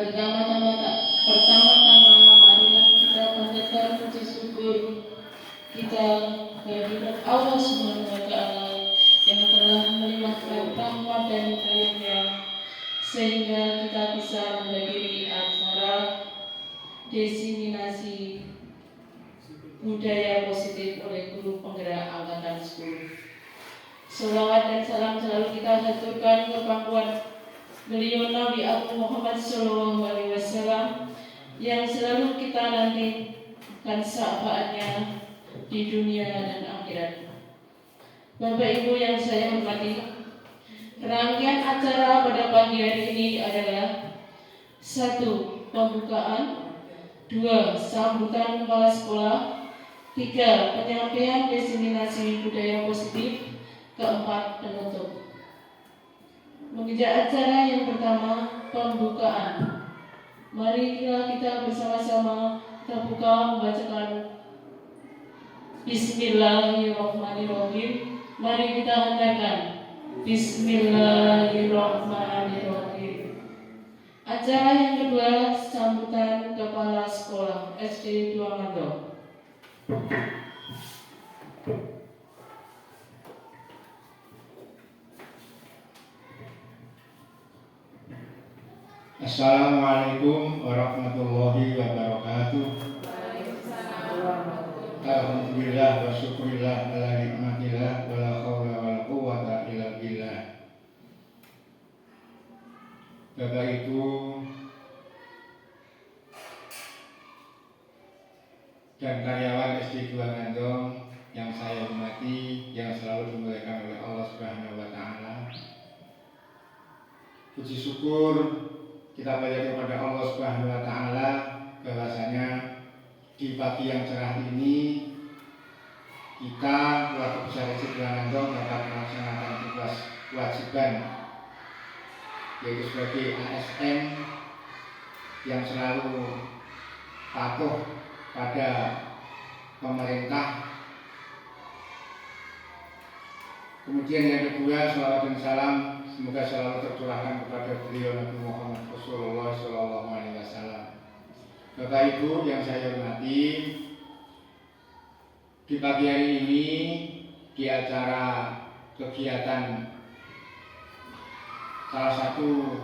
Pertama-tama marilah kita panjatkan puji syukur kita kehadirat Allah Subhanahu wa Ta'ala yang telah melimpahkan rahmat dan hidayah-Nya sehingga kita bisa menghadiri acara diseminasi budaya positif oleh guru penggerak angkatan 10. Selawat dan salam selalu kita haturkan ke pangkuan beliau Nabi Agung Muhammad Sallallahu Alaihi Wasallam yang selalu kita nantikan syafaatnya di dunia dan akhirat. Bapak Ibu yang saya hormati, rangkaian acara pada pagi hari ini adalah 1. Pembukaan, 2. Sambutan kepala sekolah, 3. Penyampaian diseminasi budaya positif, 4. Penutup. Menginjak acara yang pertama, pembukaan. Mari kita bersama-sama kita buka membacakan Bismillahirrahmanirrahim. Mari kita hantarkan Bismillahirrahmanirrahim. Acara yang kedua, sambutan kepala sekolah SD 2 Mandok. Assalamualaikum warahmatullahi wabarakatuh. Alhamdulillah wa syukurillah ala nikmatillah wa la haula wa la quwwata illa billah. Bapak Ibu dan karyawan SD 2 Ngandong yang saya hormati, yang selalu dimuliakan oleh Allah Subhanahu wa Ta'ala. Puji syukur kita panjatkan kepada Allah Subhanahu wa Ta'ala bahwasanya di pagi yang cerah ini kita keluarga besar SD 2 Ngandong dapat melaksanakan tugas kewajiban, yaitu sebagai ASN yang selalu patuh pada pemerintah. Kemudian yang kedua, salawat dan salam semoga selalu tercurahkan kepada beliau Nabi Muhammad Rasulullah Sallallahu Alaihi Wasallam. Bapak Ibu yang saya hormati, di pagi hari ini di acara kegiatan salah satu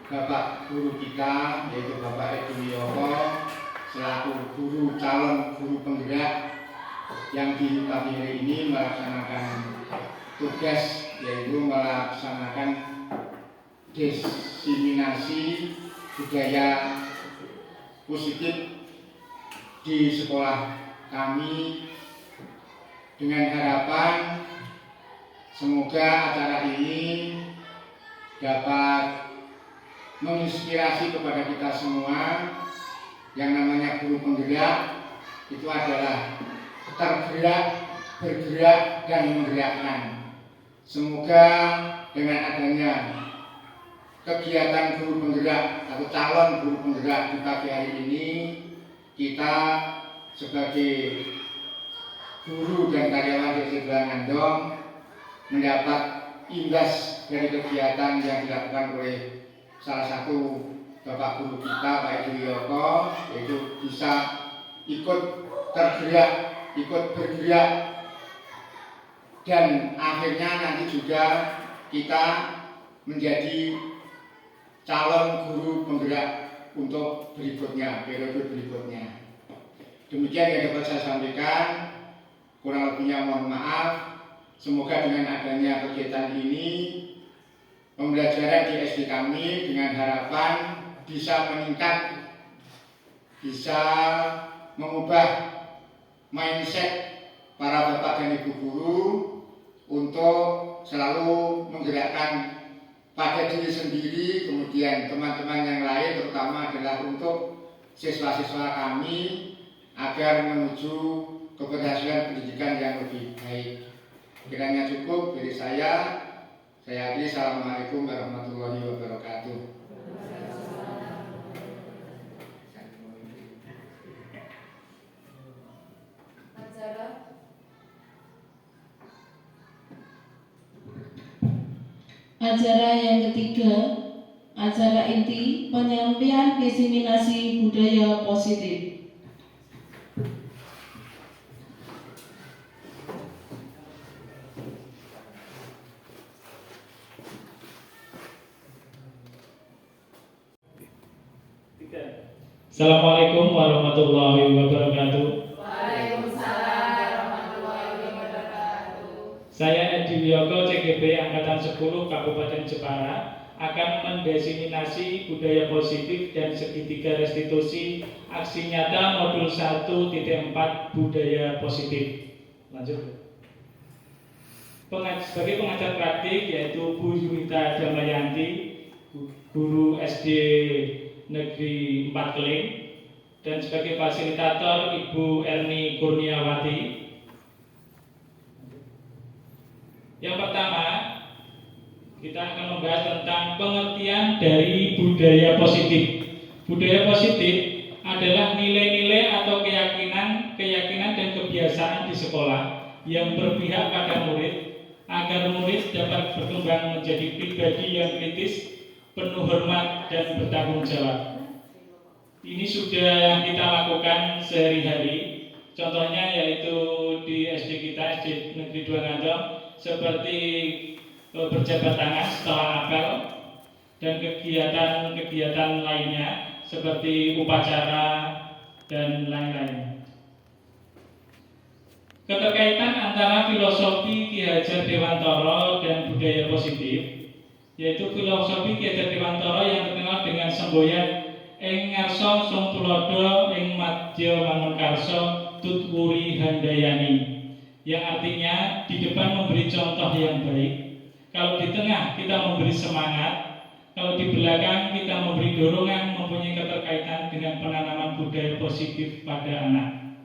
bapak guru kita, yaitu Bapak Edi Wiyoko selaku calon guru penggerak yang di pagi hari ini melaksanakan tugas, yaitu melaksanakan diseminasi budaya positif di sekolah kami, dengan harapan semoga acara ini dapat menginspirasi kepada kita semua. Yang namanya guru penggerak itu adalah tergerak, bergerak, dan menggerakkan. Semoga dengan adanya kegiatan guru penggerak atau calon guru penggerak di pagi hari ini, kita sebagai guru dan karyawan SD 2 Ngandong mendapat imbas dari kegiatan yang dilakukan oleh salah satu bapak guru kita, Pak Edi Wiyoko, yaitu bisa ikut tergerak, ikut bergerak, dan akhirnya nanti juga kita menjadi calon guru penggerak untuk berikutnya, periode berikutnya. Demikian yang dapat saya sampaikan, kurang lebihnya mohon maaf. Semoga dengan adanya kegiatan ini, pembelajaran di SD kami dengan harapan bisa meningkat, bisa mengubah mindset para bapak dan ibu guru untuk selalu menggerakkan pada diri sendiri, kemudian teman-teman yang lain, terutama adalah untuk siswa-siswa kami agar menuju keberhasilan pendidikan yang lebih baik. Kiranya cukup dari saya akhiri. Assalamualaikum warahmatullahi wabarakatuh. Acara yang ketiga, Acara inti penyampaian diseminasi budaya positif. Assalamualaikum warahmatullahi wabarakatuh. Waalaikumsalam warahmatullahi wabarakatuh. Saya Edi Wiyoko, CGP Angkatan 10 Kabupaten Jepara, akan mendiseminasi budaya positif dan segitiga restitusi aksi nyata modul 1.4 budaya positif. Lanjut. Sebagai pengajar praktik yaitu Bu Yunita Damayanti, guru SD Negeri 4 Keling, dan sebagai fasilitator Ibu Erni Kurniawati. Yang pertama, kita akan membahas tentang pengertian dari budaya positif. Budaya positif adalah nilai-nilai atau keyakinan dan kebiasaan di sekolah yang berpihak pada murid agar murid dapat berkembang menjadi pribadi yang kritis, penuh hormat dan bertanggung jawab. Ini sudah kita lakukan sehari-hari. Contohnya yaitu di SD kita, SD Negeri 2 Ngandong, seperti berjabat tangan setelah apel dan kegiatan-kegiatan lainnya seperti upacara dan lain-lain. Keterkaitan antara filosofi Ki Hajar Dewantara dan budaya positif, yaitu filosofi Ki Hajar Dewantara yang terkenal dengan semboyan ing ngarsa sung tulodo ing madya manungkarsa tutwuri handayani, yang artinya di depan memberi contoh yang baik, kalau di tengah kita memberi semangat, kalau di belakang kita memberi dorongan, mempunyai keterkaitan dengan penanaman budaya positif pada anak.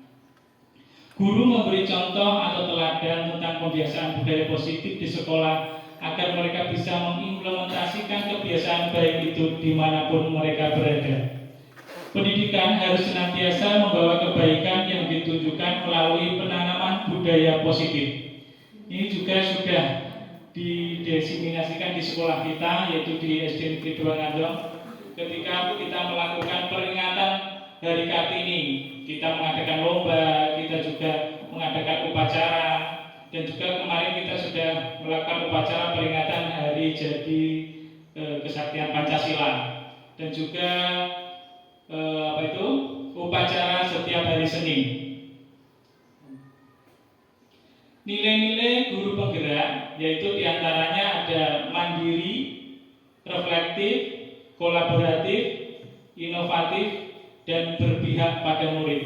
Guru memberi contoh atau teladan tentang kebiasaan budaya positif di sekolah agar mereka bisa mengimplementasikan kebiasaan baik itu dimanapun mereka berada. Pendidikan harus senantiasa membawa kebaikan yang ditunjukkan melalui penanaman budaya positif. Ini juga sudah didiseminasikan di sekolah kita, yaitu di SD Negeri 2 Ngandong. Ketika kita melakukan peringatan Hari Kartini, kita mengadakan lomba, kita juga mengadakan upacara, dan juga kemarin kita sudah melakukan upacara peringatan Hari Jadi Kesaktian Pancasila, dan juga upacara setiap hari Senin. Nilai-nilai guru penggerak yaitu diantaranya ada mandiri, reflektif, kolaboratif, inovatif, dan berpihak pada murid.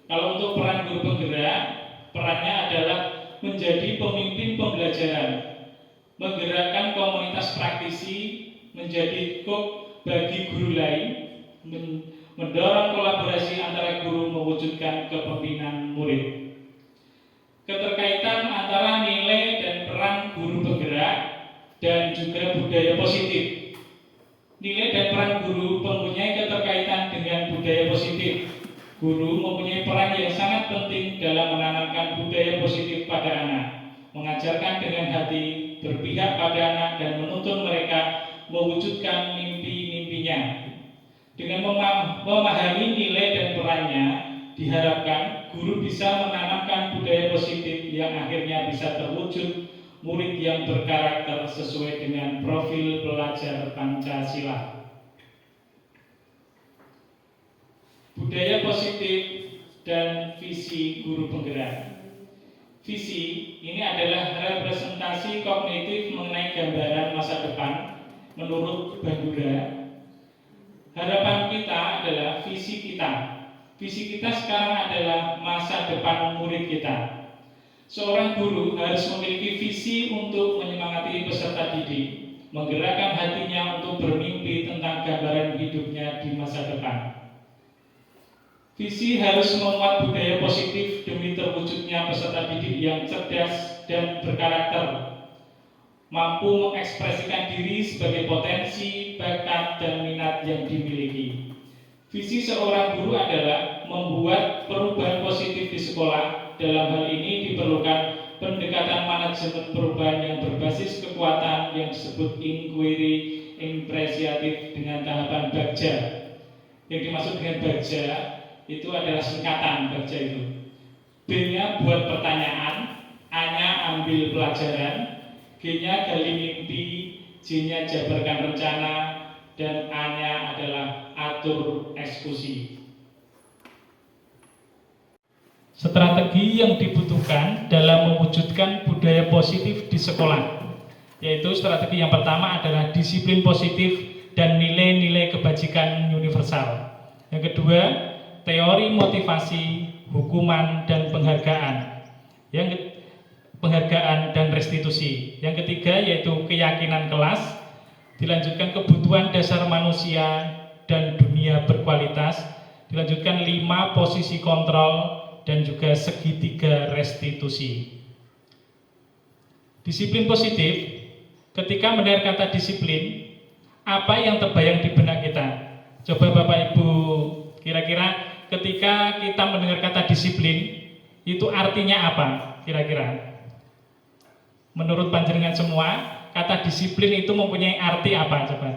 Kalau untuk peran guru penggerak, perannya adalah menjadi pemimpin pembelajaran, menggerakkan komunitas praktisi, menjadi kok bagi guru lain, mendorong kolaborasi antara guru mewujudkan kepemimpinan murid. Keterkaitan antara nilai dan peran guru penggerak dan juga budaya positif. Nilai dan peran guru mempunyai keterkaitan dengan budaya positif. Guru mempunyai peran yang sangat penting dalam menanamkan budaya positif pada anak, mengajarkan dengan hati, berpihak pada anak, dan menuntun mereka mewujudkan mimpi-mimpinya. Dengan memahami nilai dan perannya, diharapkan guru bisa menanamkan budaya positif yang akhirnya bisa terwujud murid yang berkarakter sesuai dengan profil pelajar Pancasila. Budaya positif dan visi guru penggerak. Visi ini adalah representasi kognitif mengenai gambaran masa depan menurut Bandura. Harapan kita adalah visi kita. Visi kita sekarang adalah masa depan murid kita. Seorang guru harus memiliki visi untuk menyemangati peserta didik, menggerakkan hatinya untuk bermimpi tentang gambaran hidupnya di masa depan. Visi harus memuat budaya positif demi terwujudnya peserta didik yang cerdas dan berkarakter, mampu mengekspresikan diri sebagai potensi, bakat, dan minat yang dimiliki. Visi seorang guru adalah membuat perubahan positif di sekolah. Dalam hal ini diperlukan pendekatan manajemen perubahan yang berbasis kekuatan yang disebut inquiry impresiatif dengan tahapan bagja. Yang dimaksud dengan bagja itu adalah singkatan bagja itu. B-nya buat pertanyaan, A-nya ambil pelajaran, G-nya gali mimpi, J-nya jabarkan rencana, dan A-nya adalah atur eksekusi. Strategi yang dibutuhkan dalam mewujudkan budaya positif di sekolah, yaitu strategi yang pertama adalah disiplin positif dan nilai-nilai kebajikan universal. Yang kedua, teori motivasi, hukuman, dan penghargaan. Penghargaan dan restitusi. Yang ketiga yaitu keyakinan kelas, dilanjutkan kebutuhan dasar manusia dan dunia berkualitas, dilanjutkan 5 posisi kontrol, dan juga segitiga restitusi. Disiplin positif. Ketika mendengar kata disiplin, apa yang terbayang di benak kita? Coba Bapak Ibu, kira-kira ketika kita mendengar kata disiplin, itu artinya apa? Kira-kira menurut panjenengan semua, kata disiplin itu mempunyai arti apa? Coba.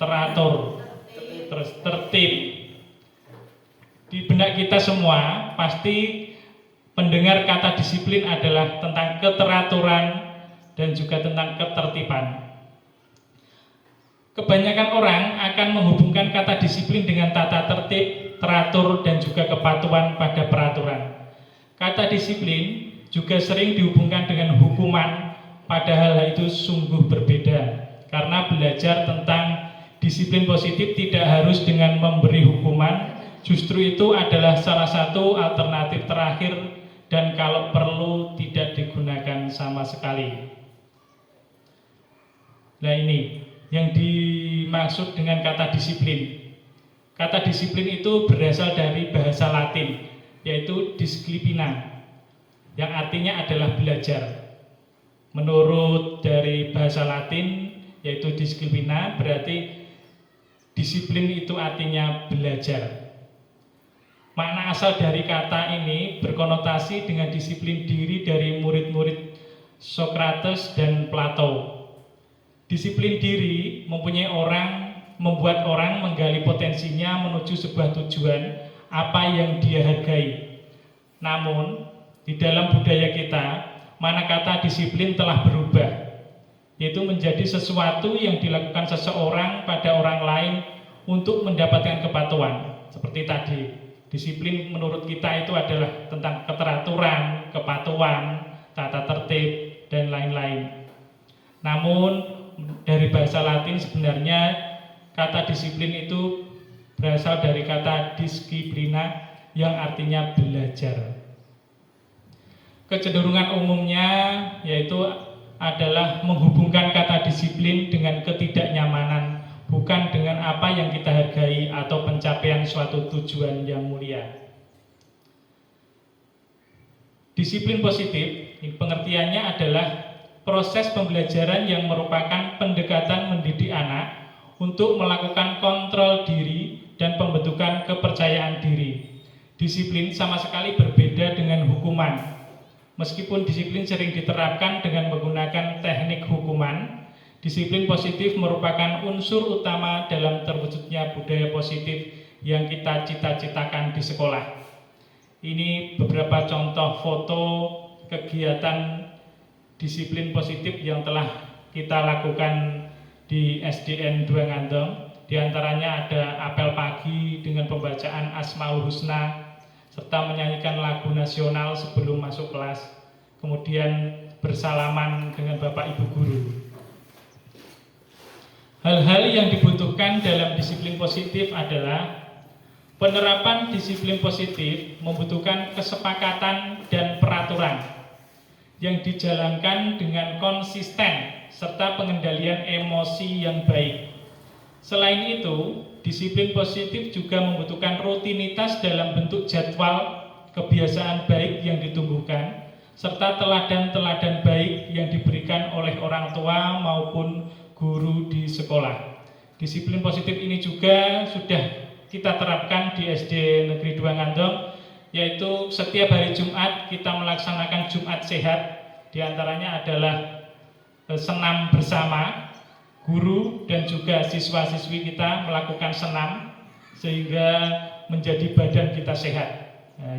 Teratur. Terus tertib. Di benak kita semua pasti mendengar kata disiplin adalah tentang keteraturan dan juga tentang ketertiban. Kebanyakan orang akan menghubungkan kata disiplin dengan tata tertib, teratur, dan juga kepatuhan pada peraturan. Kata disiplin juga sering dihubungkan dengan hukuman, padahal hal itu sungguh berbeda. Karena belajar tentang disiplin positif tidak harus dengan memberi hukuman, justru itu adalah salah satu alternatif terakhir dan kalau perlu tidak digunakan sama sekali. Nah ini yang dimaksud dengan kata disiplin. Kata disiplin itu berasal dari bahasa Latin, yaitu disciplina, yang artinya adalah belajar. Menurut dari bahasa Latin, yaitu disciplina, berarti disiplin itu artinya belajar. Makna asal dari kata ini berkonotasi dengan disiplin diri dari murid-murid Socrates dan Plato. Disiplin diri membuat orang menggali potensinya menuju sebuah tujuan apa yang dia hargai. Namun, di dalam budaya kita, mana kata disiplin telah berubah, yaitu menjadi sesuatu yang dilakukan seseorang pada orang lain untuk mendapatkan kepatuhan. Seperti tadi, disiplin menurut kita itu adalah tentang keteraturan, kepatuhan, tata tertib, dan lain-lain. Namun, dari bahasa Latin sebenarnya kata disiplin itu berasal dari kata disciplina yang artinya belajar. Kecenderungan umumnya yaitu adalah menghubungkan kata disiplin dengan ketidaknyamanan, bukan dengan apa yang kita hargai atau pencapaian suatu tujuan yang mulia. Disiplin positif, pengertiannya adalah proses pembelajaran yang merupakan pendekatan mendidik anak untuk melakukan kontrol diri dan pembentukan kepercayaan diri. Disiplin sama sekali berbeda dengan hukuman. Meskipun disiplin sering diterapkan dengan menggunakan teknik hukuman, disiplin positif merupakan unsur utama dalam terwujudnya budaya positif yang kita cita-citakan di sekolah. Ini beberapa contoh foto kegiatan disiplin positif yang telah kita lakukan di SDN 2 Ngandong. Di antaranya ada apel pagi dengan pembacaan Asmaul Husna serta menyanyikan lagu nasional sebelum masuk kelas. Kemudian bersalaman dengan Bapak Ibu guru. Hal-hal yang dibutuhkan dalam disiplin positif adalah penerapan disiplin positif membutuhkan kesepakatan dan peraturan yang dijalankan dengan konsisten serta pengendalian emosi yang baik. Selain itu, disiplin positif juga membutuhkan rutinitas dalam bentuk jadwal kebiasaan baik yang ditumbuhkan serta teladan-teladan baik yang diberikan oleh orang tua maupun guru di sekolah. Disiplin positif ini juga sudah kita terapkan di SD Negeri 2 Ngandong, yaitu setiap hari Jumat kita melaksanakan Jumat Sehat. Di antaranya adalah senam bersama guru dan juga siswa-siswi kita melakukan senam sehingga menjadi badan kita sehat,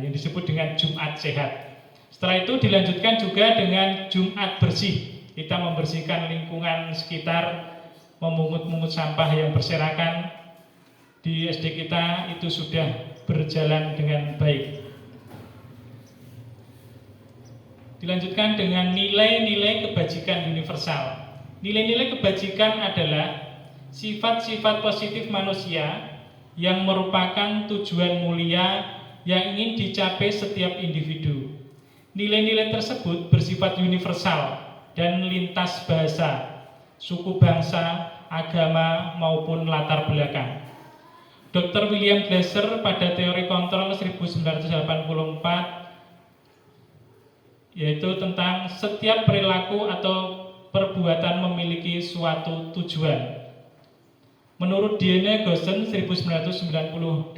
yang disebut dengan Jumat sehat. Setelah itu dilanjutkan juga dengan Jumat bersih. Kita membersihkan lingkungan sekitar, memungut-mungut sampah yang berserakan di SD kita itu sudah berjalan dengan baik. Dilanjutkan dengan nilai-nilai kebajikan universal. Nilai-nilai kebajikan adalah sifat-sifat positif manusia yang merupakan tujuan mulia yang ingin dicapai setiap individu. Nilai-nilai tersebut bersifat universal dan lintas bahasa, suku bangsa, agama maupun latar belakang. Dr. William Glasser pada teori kontrol 1984 yaitu tentang setiap perilaku atau perbuatan memiliki suatu tujuan. Menurut Diane Gossen 1998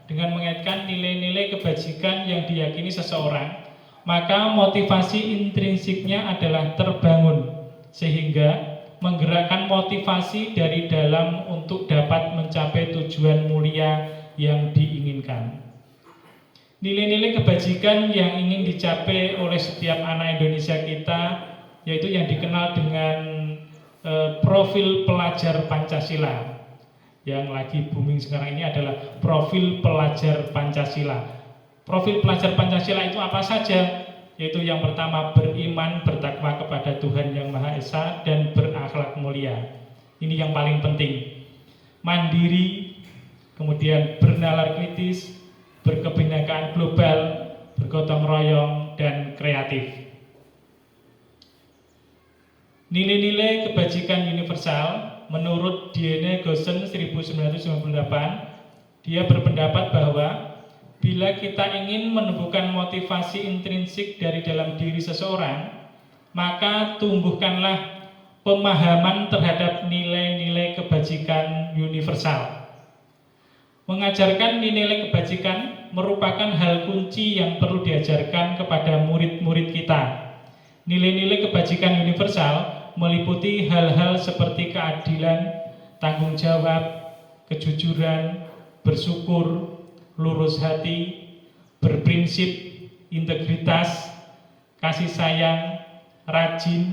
dengan mengaitkan nilai-nilai kebajikan yang diyakini seseorang, maka motivasi intrinsiknya adalah terbangun sehingga menggerakkan motivasi dari dalam untuk dapat mencapai tujuan mulia yang diinginkan. Nilai-nilai kebajikan yang ingin dicapai oleh setiap anak Indonesia kita yaitu yang dikenal dengan profil pelajar Pancasila. Yang lagi booming sekarang ini adalah profil pelajar Pancasila. Profil pelajar Pancasila itu apa saja? Yaitu yang pertama beriman, bertakwa kepada Tuhan Yang Maha Esa dan berakhlak mulia. Ini yang paling penting. Mandiri, kemudian bernalar kritis, berkebinekaan global, bergotong royong, dan kreatif. Nilai-nilai kebajikan universal menurut Diane Gossen 1998, dia berpendapat bahwa bila kita ingin menumbuhkan motivasi intrinsik dari dalam diri seseorang, maka tumbuhkanlah pemahaman terhadap nilai-nilai kebajikan universal. Mengajarkan nilai kebajikan merupakan hal kunci yang perlu diajarkan kepada murid-murid kita. Nilai-nilai kebajikan universal meliputi hal-hal seperti keadilan, tanggung jawab, kejujuran, bersyukur, lurus hati, berprinsip, integritas, kasih sayang, rajin,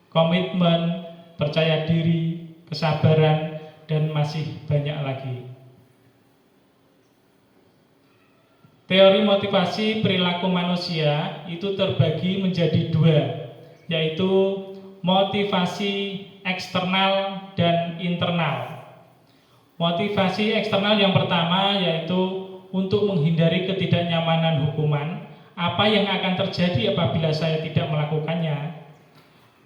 komitmen, percaya diri, kesabaran, dan masih banyak lagi. Teori motivasi perilaku manusia itu terbagi menjadi dua, yaitu motivasi eksternal dan internal. Motivasi eksternal yang pertama yaitu untuk menghindari ketidaknyamanan hukuman, apa yang akan terjadi apabila saya tidak melakukannya.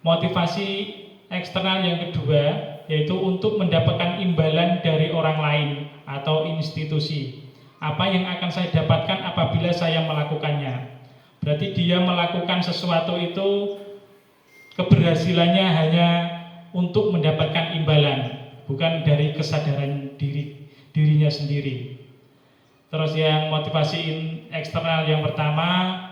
Motivasi eksternal yang kedua yaitu untuk mendapatkan imbalan dari orang lain atau institusi. Apa yang akan saya dapatkan apabila saya melakukannya. Berarti dia melakukan sesuatu itu keberhasilannya hanya untuk mendapatkan imbalan, bukan dari kesadaran dirinya sendiri. Terus yang motivasi eksternal yang pertama,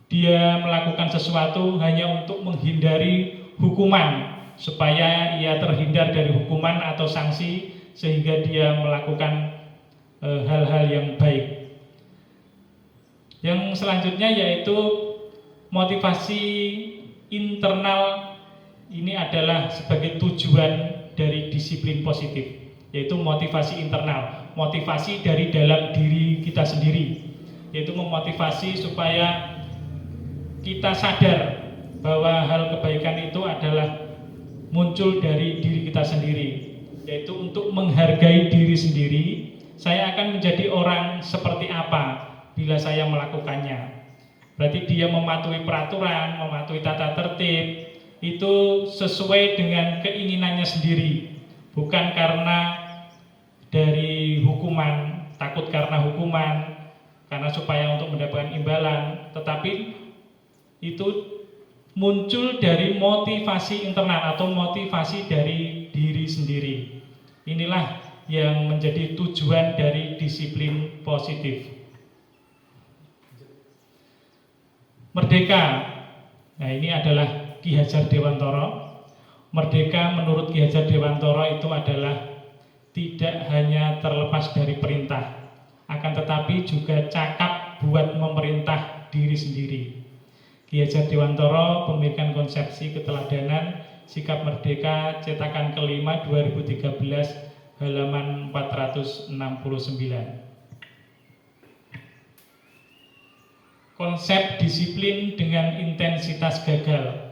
dia melakukan sesuatu hanya untuk menghindari hukuman, supaya ia terhindar dari hukuman atau sanksi, sehingga dia melakukan hal-hal yang baik. Yang selanjutnya yaitu motivasi internal, ini adalah sebagai tujuan dari disiplin positif, yaitu motivasi internal, motivasi dari dalam diri kita sendiri, yaitu memotivasi supaya kita sadar bahwa hal kebaikan itu adalah muncul dari diri kita sendiri, yaitu untuk menghargai diri sendiri. Saya akan menjadi orang seperti apa bila saya melakukannya. Berarti dia mematuhi peraturan, mematuhi tata tertib, itu sesuai dengan keinginannya sendiri, bukan karena dari hukuman, takut karena hukuman, karena supaya untuk mendapatkan imbalan, tetapi itu muncul dari motivasi internal atau motivasi dari diri sendiri. Inilah yang menjadi tujuan dari disiplin positif. Merdeka. Nah, ini adalah Ki Hajar Dewantara. Merdeka menurut Ki Hajar Dewantara itu adalah tidak hanya terlepas dari perintah, akan tetapi juga cakap buat memerintah diri sendiri. Ki Hajar Dewantara, Pemilikan Konsepsi Keteladanan, Sikap Merdeka, cetakan kelima 2013, halaman 469. Konsep disiplin dengan intensitas gagal.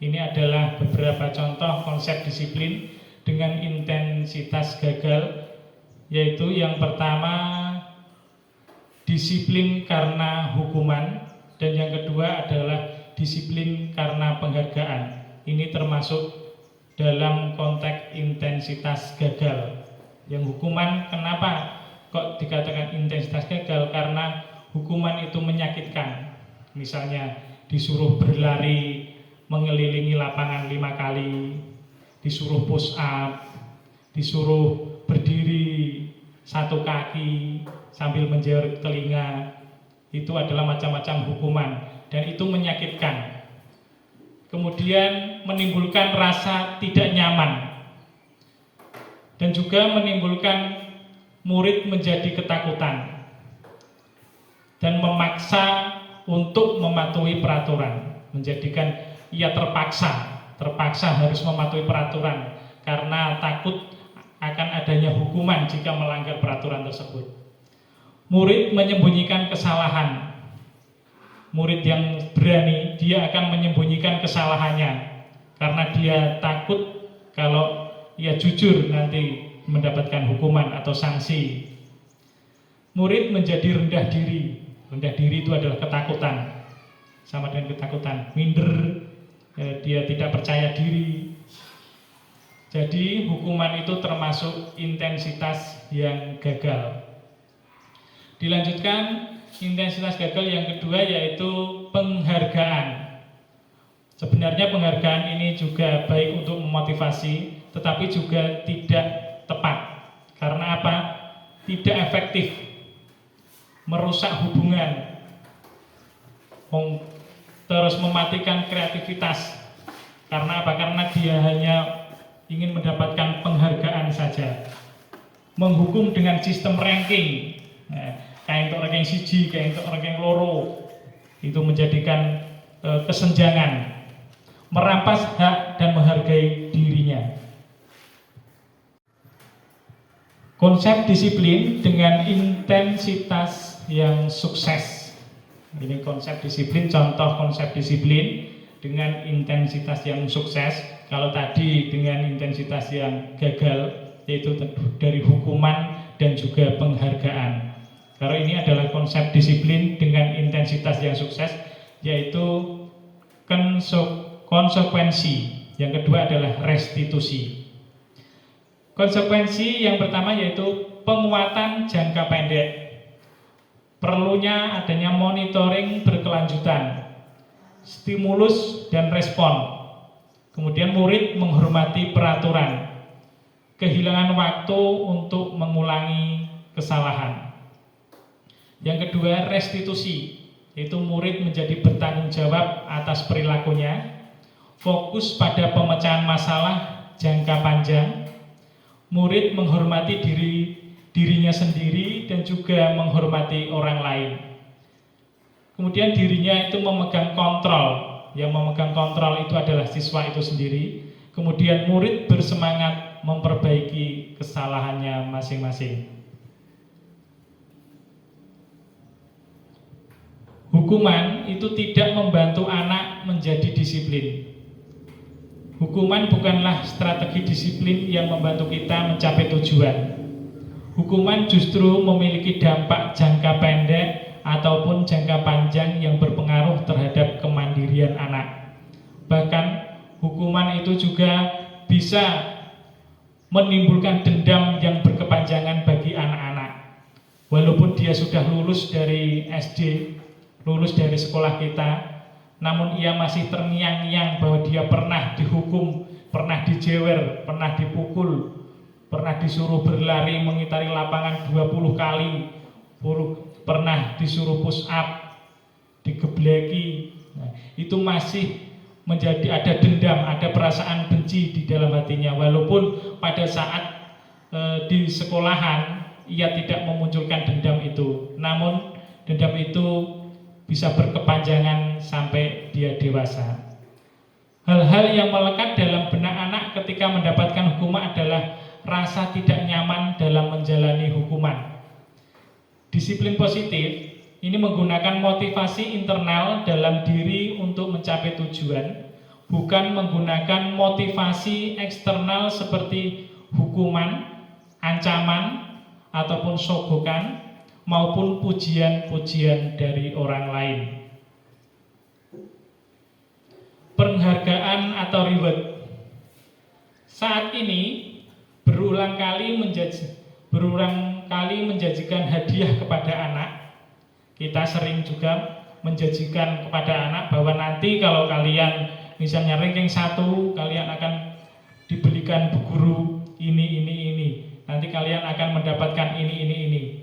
Ini adalah beberapa contoh konsep disiplin dengan intensitas gagal, yaitu yang pertama disiplin karena hukuman, dan yang kedua adalah disiplin karena penghargaan. Ini termasuk dalam konteks intensitas gagal. Yang hukuman, kenapa kok dikatakan intensitas gagal? Karena hukuman itu menyakitkan. Misalnya disuruh berlari mengelilingi lapangan 5 kali, disuruh push up, disuruh berdiri 1 kaki sambil menjerit telinga. Itu adalah macam-macam hukuman dan itu menyakitkan. Kemudian menimbulkan rasa tidak nyaman dan juga menimbulkan murid menjadi ketakutan dan memaksa untuk mematuhi peraturan, menjadikan ia terpaksa harus mematuhi peraturan karena takut akan adanya hukuman jika melanggar peraturan tersebut. Murid menyembunyikan kesalahan. Murid yang berani, dia akan menyembunyikan kesalahannya karena dia takut kalau ia jujur nanti mendapatkan hukuman atau sanksi. Murid menjadi rendah diri. Rendah diri itu adalah ketakutan, sama dengan ketakutan, minder, dia tidak percaya diri. Jadi hukuman itu termasuk intensitas yang gagal. Dilanjutkan, intensitas gagal yang kedua yaitu penghargaan. Sebenarnya penghargaan ini juga baik untuk memotivasi, tetapi juga tidak tepat. Karena apa? Tidak efektif, merusak hubungan, terus mematikan kreativitas. Karena apa? Karena dia hanya ingin mendapatkan penghargaan saja. Menghukum dengan sistem ranking, kayak untuk ranking 1, kayak untuk ranking 2, itu menjadikan kesenjangan, merampas hak dan menghargai dirinya. Konsep disiplin dengan intensitas yang sukses. Ini konsep disiplin, contoh konsep disiplin dengan intensitas yang sukses. Kalau tadi dengan intensitas yang gagal, yaitu dari hukuman dan juga penghargaan. Kalau ini adalah konsep disiplin dengan intensitas yang sukses, yaitu konsekuensi. Yang kedua adalah restitusi. Konsekuensi yang pertama yaitu penguatan jangka pendek. Perlunya adanya monitoring berkelanjutan, stimulus dan respon. Kemudian murid menghormati peraturan, kehilangan waktu untuk mengulangi kesalahan. Yang kedua, restitusi, yaitu murid menjadi bertanggung jawab atas perilakunya, fokus pada pemecahan masalah jangka panjang. Murid menghormati dirinya sendiri dan juga menghormati orang lain. Kemudian dirinya itu memegang kontrol. Yang memegang kontrol itu adalah siswa itu sendiri. Kemudian murid bersemangat memperbaiki kesalahannya masing-masing. Hukuman itu tidak membantu anak menjadi disiplin. Hukuman bukanlah strategi disiplin yang membantu kita mencapai tujuan. Hukuman justru memiliki dampak jangka pendek ataupun jangka panjang yang berpengaruh terhadap kemandirian anak. Bahkan hukuman itu juga bisa menimbulkan dendam yang berkepanjangan bagi anak-anak. Walaupun dia sudah lulus dari SD, lulus dari sekolah kita, namun ia masih terngiang-ngiang bahwa dia pernah dihukum, pernah dijewer, pernah dipukul, pernah disuruh berlari mengitari lapangan 20 kali, pernah disuruh push up, digebleki. Nah, itu masih ada dendam, ada perasaan benci di dalam hatinya, walaupun pada saat di sekolahan ia tidak memunculkan dendam itu, namun dendam itu bisa berkepanjangan sampai dia dewasa. Hal-hal yang melekat dalam benak anak ketika mendapatkan hukuman adalah rasa tidak nyaman dalam menjalani hukuman. Disiplin positif ini menggunakan motivasi internal dalam diri untuk mencapai tujuan, bukan menggunakan motivasi eksternal seperti hukuman, ancaman, ataupun sogokan, maupun pujian-pujian dari orang lain. Penghargaan atau reward. Saat ini berulang kali menjanjikan hadiah kepada anak. Kita sering juga menjanjikan kepada anak bahwa nanti kalau kalian misalnya ranking 1, kalian akan dibelikan buku guru ini. Nanti kalian akan mendapatkan ini.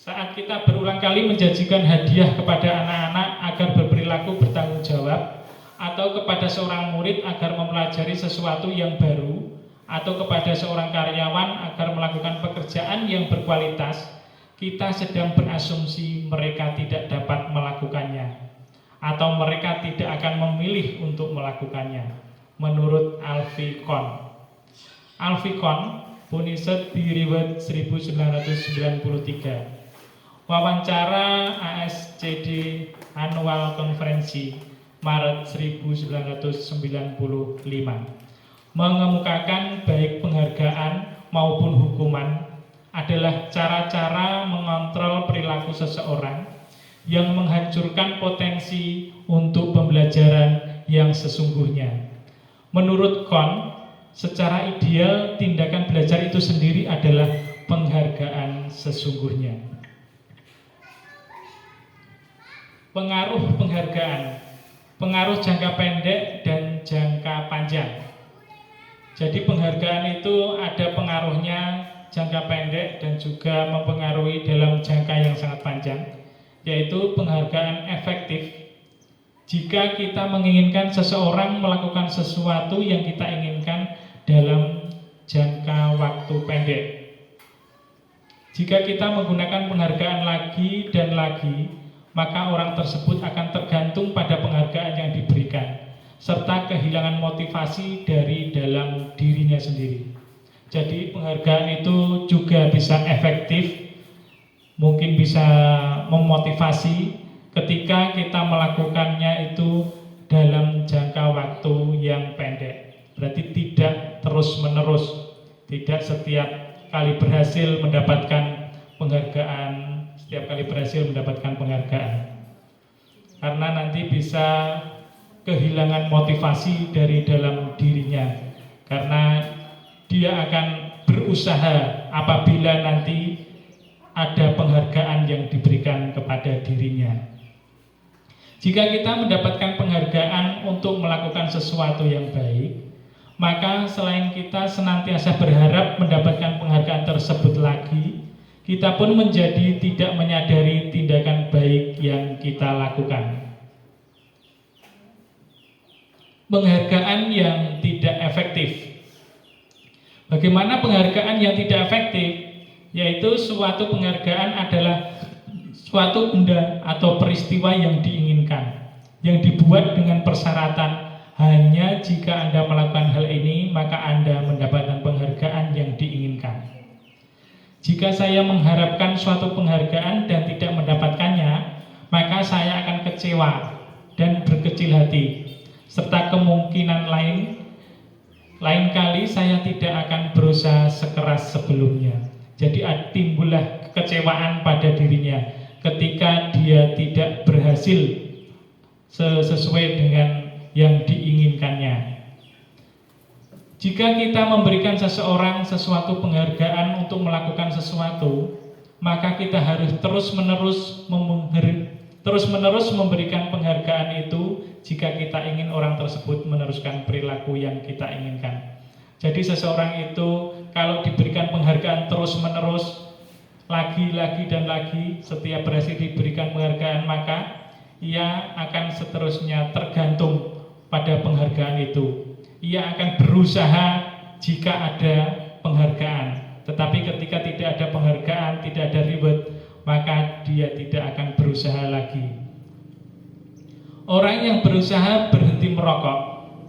Saat kita berulang kali menjanjikan hadiah kepada anak-anak agar berperilaku bertanggung jawab, atau kepada seorang murid agar mempelajari sesuatu yang baru, atau kepada seorang karyawan agar melakukan pekerjaan yang berkualitas, kita sedang berasumsi mereka tidak dapat melakukannya, atau mereka tidak akan memilih untuk melakukannya. Menurut Alfie Kohn, Punisher Be Reward 1993. Wawancara ASCD Annual Konferensi Maret 1995 mengemukakan baik penghargaan maupun hukuman adalah cara-cara mengontrol perilaku seseorang yang menghancurkan potensi untuk pembelajaran yang sesungguhnya. Menurut Kohn, secara ideal tindakan belajar itu sendiri adalah penghargaan sesungguhnya. Pengaruh penghargaan, pengaruh jangka pendek dan jangka panjang. Jadi penghargaan itu ada pengaruhnya jangka pendek dan juga mempengaruhi dalam jangka yang sangat panjang, yaitu penghargaan efektif. Jika kita menginginkan seseorang melakukan sesuatu yang kita inginkan dalam jangka waktu pendek. Jika kita menggunakan penghargaan lagi dan lagi, maka orang tersebut akan tergantung pada penghargaan yang diberikan, serta kehilangan motivasi dari dalam dirinya sendiri. Jadi penghargaan itu juga bisa efektif, mungkin bisa memotivasi ketika kita melakukannya itu dalam jangka waktu yang pendek. Berarti tidak terus-menerus, tidak setiap kali berhasil mendapatkan penghargaan, karena nanti bisa kehilangan motivasi dari dalam dirinya, karena dia akan berusaha apabila nanti ada penghargaan yang diberikan kepada dirinya. Jika kita mendapatkan penghargaan untuk melakukan sesuatu yang baik, maka selain kita senantiasa berharap mendapatkan penghargaan tersebut lagi, kita pun menjadi tidak menyadari tindakan baik yang kita lakukan. Penghargaan yang tidak efektif. Bagaimana penghargaan yang tidak efektif? Yaitu suatu penghargaan adalah suatu benda atau peristiwa yang diinginkan, yang dibuat dengan persyaratan hanya jika Anda melakukan hal ini, maka Anda mendapatkan penghargaan yang diinginkan. Jika saya mengharapkan suatu penghargaan dan tidak mendapatkannya, maka saya akan kecewa dan berkecil hati, serta kemungkinan lain kali saya tidak akan berusaha sekeras sebelumnya. Jadi timbullah kekecewaan pada dirinya ketika dia tidak berhasil sesuai dengan yang diinginkannya. Jika kita memberikan seseorang sesuatu penghargaan untuk melakukan sesuatu, maka kita harus terus-menerus memberikan penghargaan itu jika kita ingin orang tersebut meneruskan perilaku yang kita inginkan. Jadi seseorang itu kalau diberikan penghargaan terus-menerus, lagi dan lagi, setiap berhasil diberikan penghargaan, maka ia akan seterusnya tergantung pada penghargaan itu. Ia akan berusaha jika ada penghargaan, tetapi ketika tidak ada penghargaan, tidak ada reward, maka dia tidak akan berusaha lagi. Orang yang berusaha berhenti merokok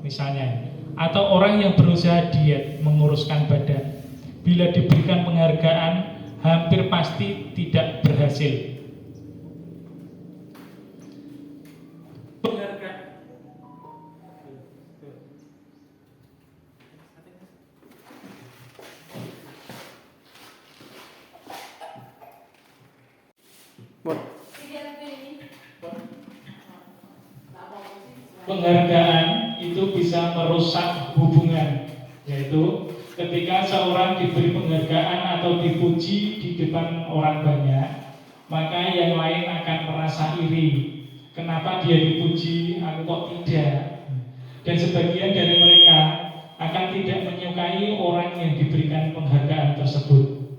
misalnya, atau orang yang berusaha diet, menguruskan badan, bila diberikan penghargaan hampir pasti tidak berhasil. Penghargaan itu bisa merusak hubungan, yaitu ketika seorang diberi penghargaan atau dipuji di depan orang banyak, maka yang lain akan merasa iri. Kenapa dia dipuji, aku kok tidak? Dan sebagian dari mereka akan tidak menyukai orang yang diberikan penghargaan tersebut.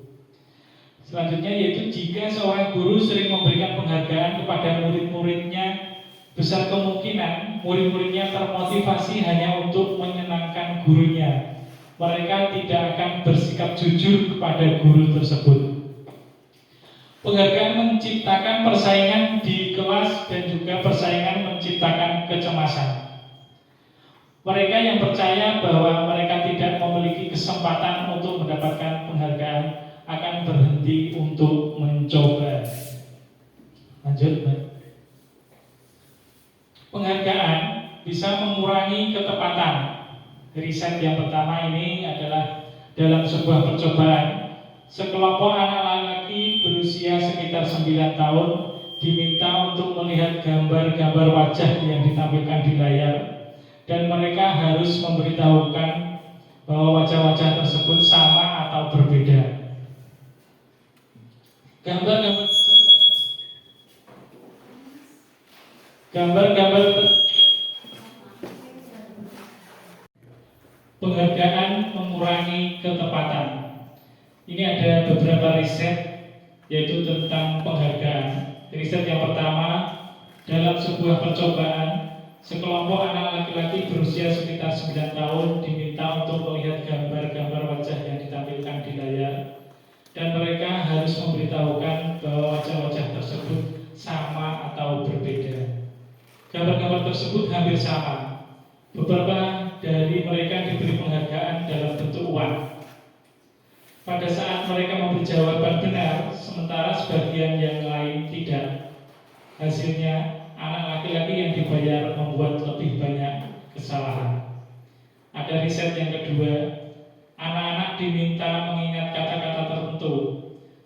Selanjutnya yaitu jika seorang guru sering memberikan penghargaan kepada murid-muridnya, besar kemungkinan murid-muridnya termotivasi hanya untuk menyenangkan gurunya. Mereka tidak akan bersikap jujur kepada guru tersebut. Penghargaan menciptakan persaingan di kelas dan juga persaingan menciptakan kecemasan. Mereka yang percaya bahwa mereka tidak memiliki kesempatan untuk mendapatkan penghargaan akan berhenti untuk mencoba. Lanjut, Mbak. Penghargaan bisa mengurangi ketepatan. Riset yang pertama ini adalah dalam sebuah percobaan, sekelompok anak laki berusia sekitar 9 tahun diminta untuk melihat gambar-gambar wajah yang ditampilkan di layar, dan mereka harus memberitahukan bahwa wajah-wajah tersebut sama atau berbeda. Gambar-gambar penghargaan mengurangi ketepatan. Ini ada beberapa riset yaitu tentang penghargaan. Riset yang pertama, dalam sebuah percobaan, sekelompok anak laki-laki berusia sekitar 9 tahun diminta untuk melihat gambar-gambar wajah yang ditampilkan di layar, dan mereka harus memberitahukan bahwa wajah-wajah tersebut sama atau berbeda. Gambar-gambar tersebut hampir sama. Beberapa dari mereka diberi penghargaan dalam bentuk uang. Pada saat mereka memberi jawaban benar, sementara sebagian yang lain tidak. Hasilnya, anak laki-laki yang dibayar membuat lebih banyak kesalahan. Ada riset yang kedua, anak-anak diminta mengingat kata-kata tertentu.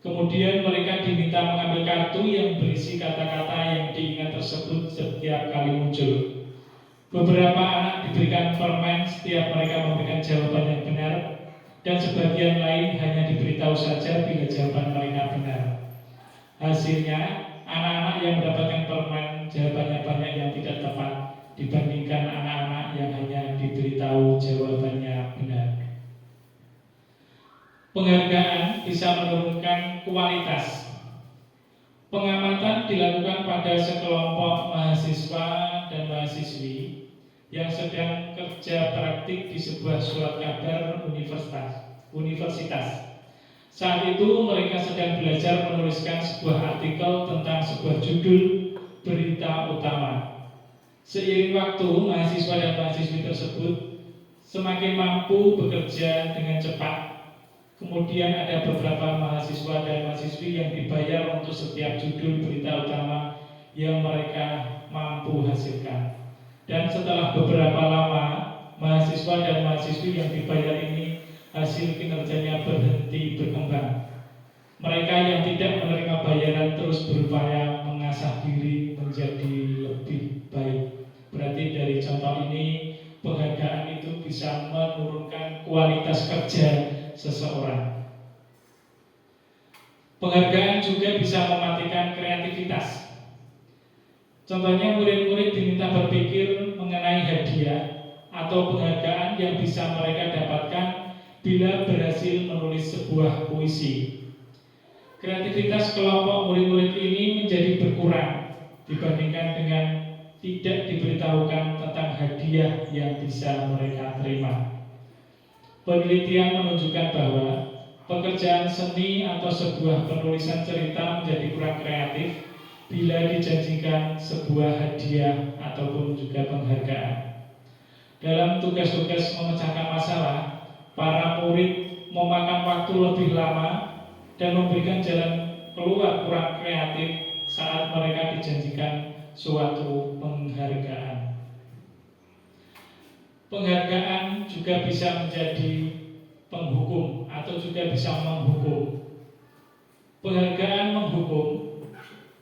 Kemudian mereka diminta mengambil kartu yang berisi kata-kata yang diingat tersebut setiap kali muncul. Beberapa anak diberikan permen setiap mereka memberikan jawaban yang benar, dan sebagian lain hanya diberitahu saja bila jawaban mereka benar. Hasilnya, anak-anak yang mendapatkan permen jawabannya banyak yang tidak tepat dibandingkan anak-anak yang hanya diberitahu jawabannya benar. Penghargaan bisa menurunkan kualitas. Pengamatan dilakukan pada sekelompok mahasiswa dan mahasiswi yang sedang kerja praktik di sebuah surat kabar universitas. Saat itu mereka sedang belajar menuliskan sebuah artikel tentang sebuah judul berita utama. Seiring waktu, mahasiswa dan mahasiswi tersebut semakin mampu bekerja dengan cepat. Kemudian ada beberapa mahasiswa dan mahasiswi yang dibayar untuk setiap judul berita utama yang mereka mampu hasilkan. Dan setelah beberapa lama, mahasiswa dan mahasiswi yang dibayar ini hasil kinerjanya berhenti berkembang. Mereka yang tidak menerima bayaran terus berupaya mengasah diri menjadi lebih baik. Berarti dari contoh ini, penghargaan itu bisa menurunkan kualitas kerja seseorang. Penghargaan juga bisa mematikan kreativitas. Contohnya, murid-murid diminta berpikir mengenai hadiah atau penghargaan yang bisa mereka dapatkan bila berhasil menulis sebuah puisi. Kreativitas kelompok murid-murid ini menjadi berkurang dibandingkan dengan tidak diberitahukan tentang hadiah yang bisa mereka terima. Penelitian menunjukkan bahwa pekerjaan seni atau sebuah penulisan cerita menjadi kurang kreatif bila dijanjikan sebuah hadiah ataupun juga penghargaan. Dalam tugas-tugas memecahkan masalah, para murid memakan waktu lebih lama dan memberikan jalan keluar kurang kreatif saat mereka dijanjikan suatu penghargaan. Penghargaan juga bisa menjadi penghukum atau juga bisa menghukum. Penghargaan menghukum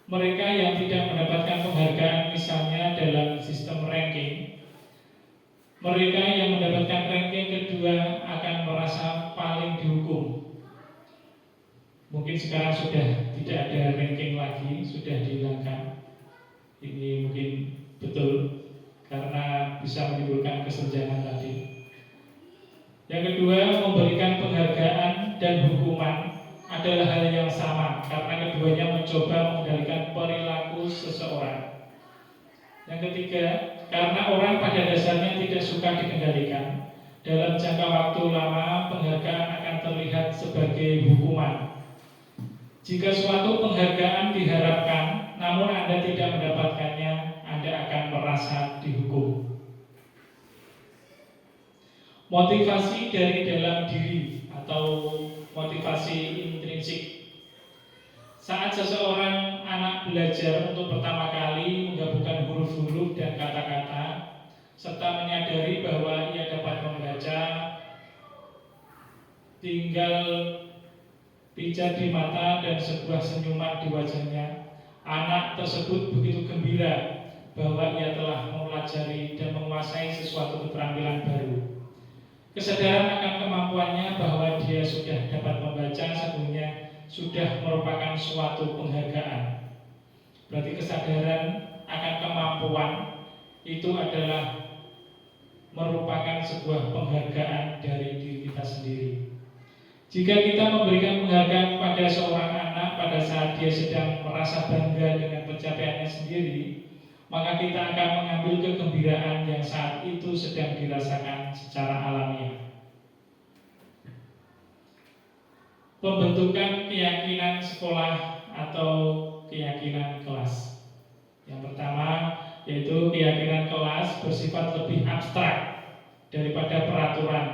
mereka yang tidak mendapatkan penghargaan, misalnya dalam sistem ranking. Mereka yang mendapatkan ranking kedua akan merasa paling dihukum. Mungkin sekarang sudah tidak ada ranking lagi, sudah dihilangkan. Ini mungkin betul karena bisa menimbulkan kesenjangan tadi. Yang kedua, memberikan penghargaan dan hukuman adalah hal yang sama karena keduanya mencoba mengendalikan perilaku seseorang. Yang ketiga, karena orang pada dasarnya tidak suka dikendalikan, dalam jangka waktu lama penghargaan akan terlihat sebagai hukuman. Jika suatu penghargaan diharapkan, namun Anda tidak mendapatkannya, Anda akan merasa dihukum. Motivasi dari dalam diri atau motivasi intrinsik. Saat seseorang anak belajar untuk pertama kali menggabungkan huruf-huruf dan kata-kata, serta menyadari bahwa ia dapat membaca, tinggal pijar di mata dan sebuah senyuman di wajahnya, anak tersebut begitu gembira bahwa ia telah mempelajari dan menguasai sesuatu keterampilan baru. Kesadaran akan kemampuannya bahwa dia sudah dapat membaca sesungguhnya sudah merupakan suatu penghargaan. Berarti kesadaran akan kemampuan itu adalah merupakan sebuah penghargaan dari diri kita sendiri. Jika kita memberikan penghargaan kepada seorang anak pada saat dia sedang merasa bangga dengan pencapaiannya sendiri, maka kita akan mengambil kegembiraan yang saat itu sedang dirasakan secara alamiah. Pembentukan keyakinan sekolah atau keyakinan kelas. Yang pertama yaitu keyakinan kelas bersifat lebih abstrak daripada peraturan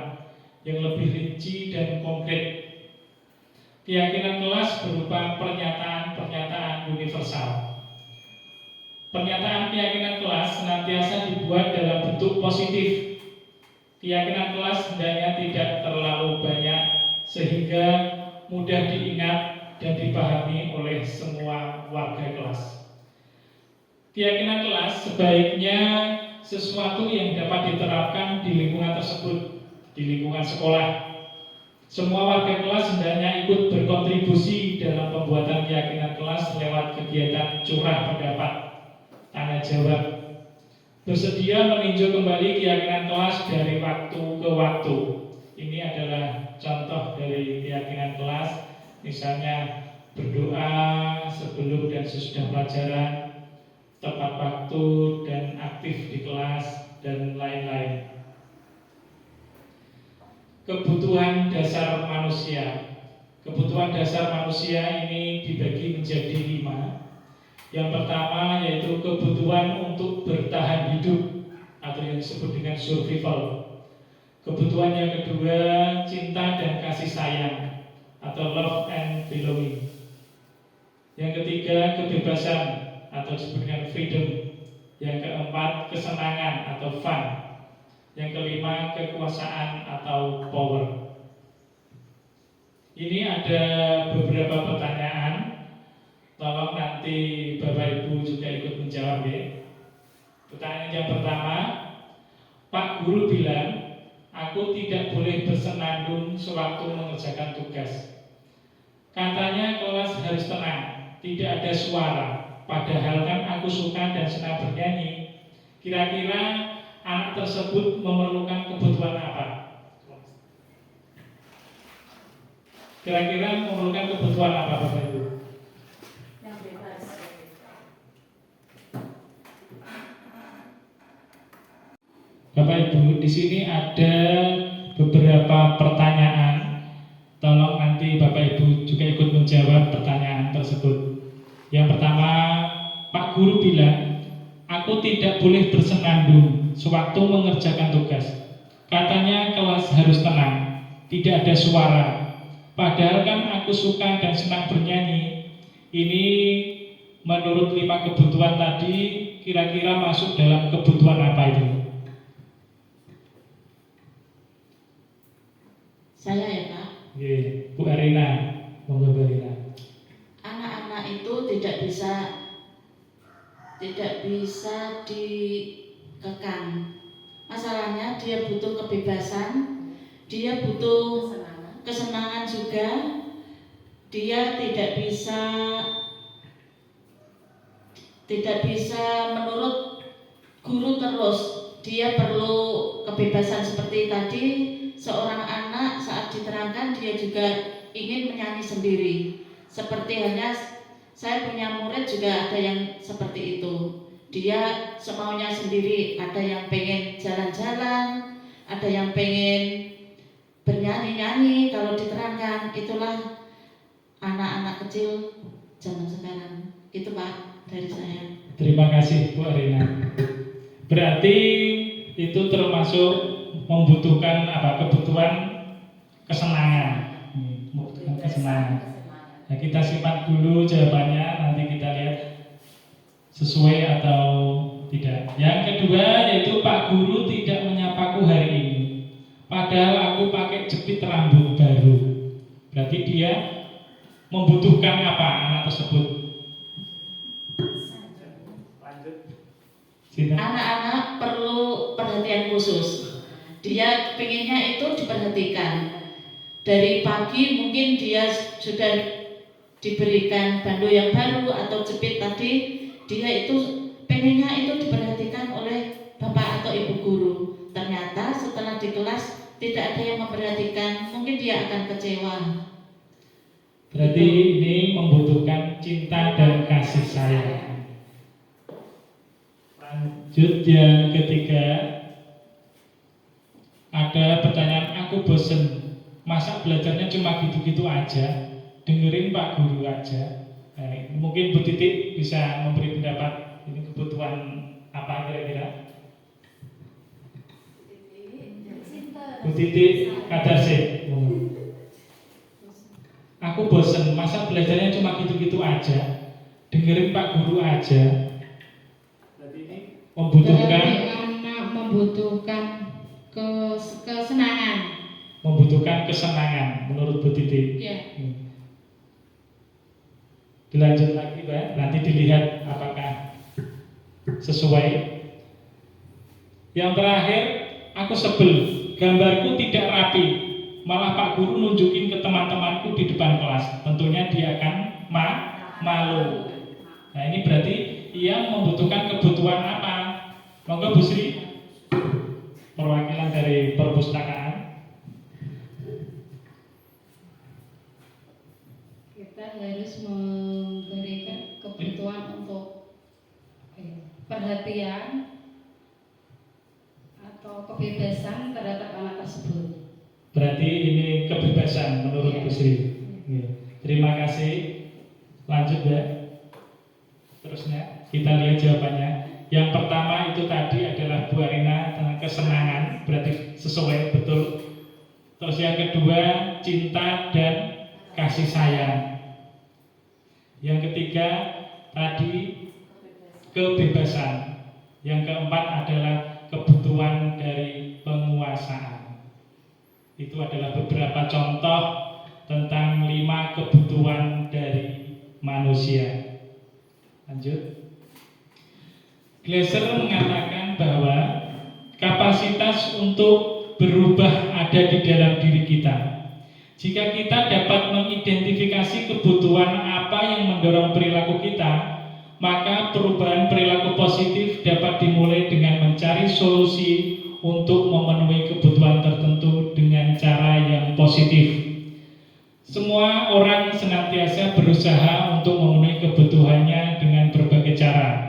yang lebih rinci dan konkret. Keyakinan kelas berupa pernyataan-pernyataan universal. Pernyataan keyakinan kelas senantiasa dibuat dalam bentuk positif. Keyakinan kelas hendaknya tidak terlalu banyak sehingga mudah diingat dan dipahami oleh semua warga kelas. Keyakinan kelas sebaiknya sesuatu yang dapat diterapkan di lingkungan tersebut, di lingkungan sekolah. Semua warga kelas hendaknya ikut berkontribusi dalam pembuatan keyakinan kelas lewat kegiatan curah pendapat, tanya jawab, bersedia meninjau kembali keyakinan kelas dari waktu ke waktu. Ini adalah contoh dari keyakinan kelas, misalnya berdoa sebelum dan sesudah pelajaran, tepat waktu dan aktif di kelas, dan lain-lain. Kebutuhan dasar manusia. Kebutuhan dasar manusia ini dibagi menjadi 5. Yang pertama yaitu kebutuhan untuk bertahan hidup atau yang disebut dengan survival. Kebutuhan yang kedua cinta dan kasih sayang atau love and belonging. Yang ketiga kebebasan atau disebut dengan freedom. Yang keempat kesenangan atau fun. Yang kelima kekuasaan atau power. Ini ada beberapa pertanyaan. Tolong nanti Bapak Ibu juga ikut menjawab ya. Pertanyaan yang pertama, Pak Guru bilang aku tidak boleh bersenandung sewaktu mengerjakan tugas. Katanya kelas harus tenang, tidak ada suara. Padahal kan aku suka dan senang bernyanyi. Kira-kira anak tersebut memerlukan kebutuhan apa? Kira-kira memerlukan kebutuhan apa Bapak Ibu? Ibu, di sini ada beberapa pertanyaan. Tolong nanti Bapak Ibu juga ikut menjawab pertanyaan tersebut. Yang pertama, Pak Guru bilang, aku tidak boleh bersenandung sewaktu mengerjakan tugas. Katanya kelas harus tenang, tidak ada suara. Padahal kan aku suka dan senang bernyanyi. Ini menurut 5 kebutuhan tadi kira-kira masuk dalam kebutuhan apa itu? Saya ya Pak. Oke, Bu Arina, monggo Bu Arina. Anak-anak itu tidak bisa dikekang. Masalahnya dia butuh kebebasan, dia butuh kesenangan juga. Dia tidak bisa menurut guru terus. Dia perlu kebebasan seperti tadi. Seorang anak saat diterangkan dia juga ingin menyanyi sendiri. Seperti halnya saya punya murid juga ada yang seperti itu. Dia semaunya sendiri, ada yang pengen jalan-jalan, ada yang pengen bernyanyi-nyanyi kalau diterangkan. Itulah anak-anak kecil zaman sekarang. Itu Pak dari saya. Terima kasih Bu Arina. Berarti itu termasuk membutuhkan kebutuhan kesenangan. Membutuhkan kesenangan. Nah, kita simak dulu jawabannya, nanti kita lihat sesuai atau tidak. Yang kedua yaitu Pak Guru tidak menyapaku hari ini. Padahal aku pakai jepit rambut baru. Berarti dia membutuhkan apa anak tersebut? Anak-anak perlu perhatian khusus. Dia pengennya itu diperhatikan. Dari pagi mungkin dia sudah diberikan bando yang baru atau jepit tadi, dia itu pengennya itu diperhatikan oleh bapak atau ibu guru. Ternyata setelah di kelas tidak ada yang memperhatikan, mungkin dia akan kecewa. Berarti ini membutuhkan cinta dan kasih sayang. Lanjut yang ketiga, ada pertanyaan, aku bosen, masa belajarnya cuma gitu-gitu aja, dengerin Pak Guru aja. Mungkin Bu Titik bisa memberi pendapat, ini kebutuhan apa kira-kira? Bu Titik Kadarse. Aku bosen, masa belajarnya cuma gitu-gitu aja, dengerin Pak Guru aja. Membutuhkan anak membutuhkan kesenangan. Membutuhkan kesenangan menurut Bu Titi. Ya. Dilanjut lagi Pak, nanti dilihat apakah sesuai. Yang terakhir, aku sebel, gambarku tidak rapi. Malah Pak Guru nunjukin ke teman-temanku di depan kelas. Tentunya dia akan malu. Nah ini berarti ia membutuhkan kebutuhan apa? Monggo Bu Sri, perwakilan dari perpustakaan. Kita harus memberikan kebutuhan untuk perhatian atau kebebasan terhadap anak tersebut. Berarti ini kebebasan menurut Bu Sri. Terima kasih. Lanjut ya. Terusnya kita lihat jawabannya. Yang pertama itu tadi adalah Bu Arina tentang kesenangan, berarti sesuai betul. Terus yang kedua cinta dan kasih sayang. Yang ketiga tadi kebebasan. Yang keempat adalah kebutuhan dari penguasaan. Itu adalah beberapa contoh tentang 5 kebutuhan dari manusia. Lanjut. Glasser mengatakan bahwa kapasitas untuk berubah ada di dalam diri kita. Jika kita dapat mengidentifikasi kebutuhan apa yang mendorong perilaku kita, maka perubahan perilaku positif dapat dimulai dengan mencari solusi untuk memenuhi kebutuhan tertentu dengan cara yang positif. Semua orang senantiasa berusaha untuk memenuhi kebutuhannya dengan berbagai cara.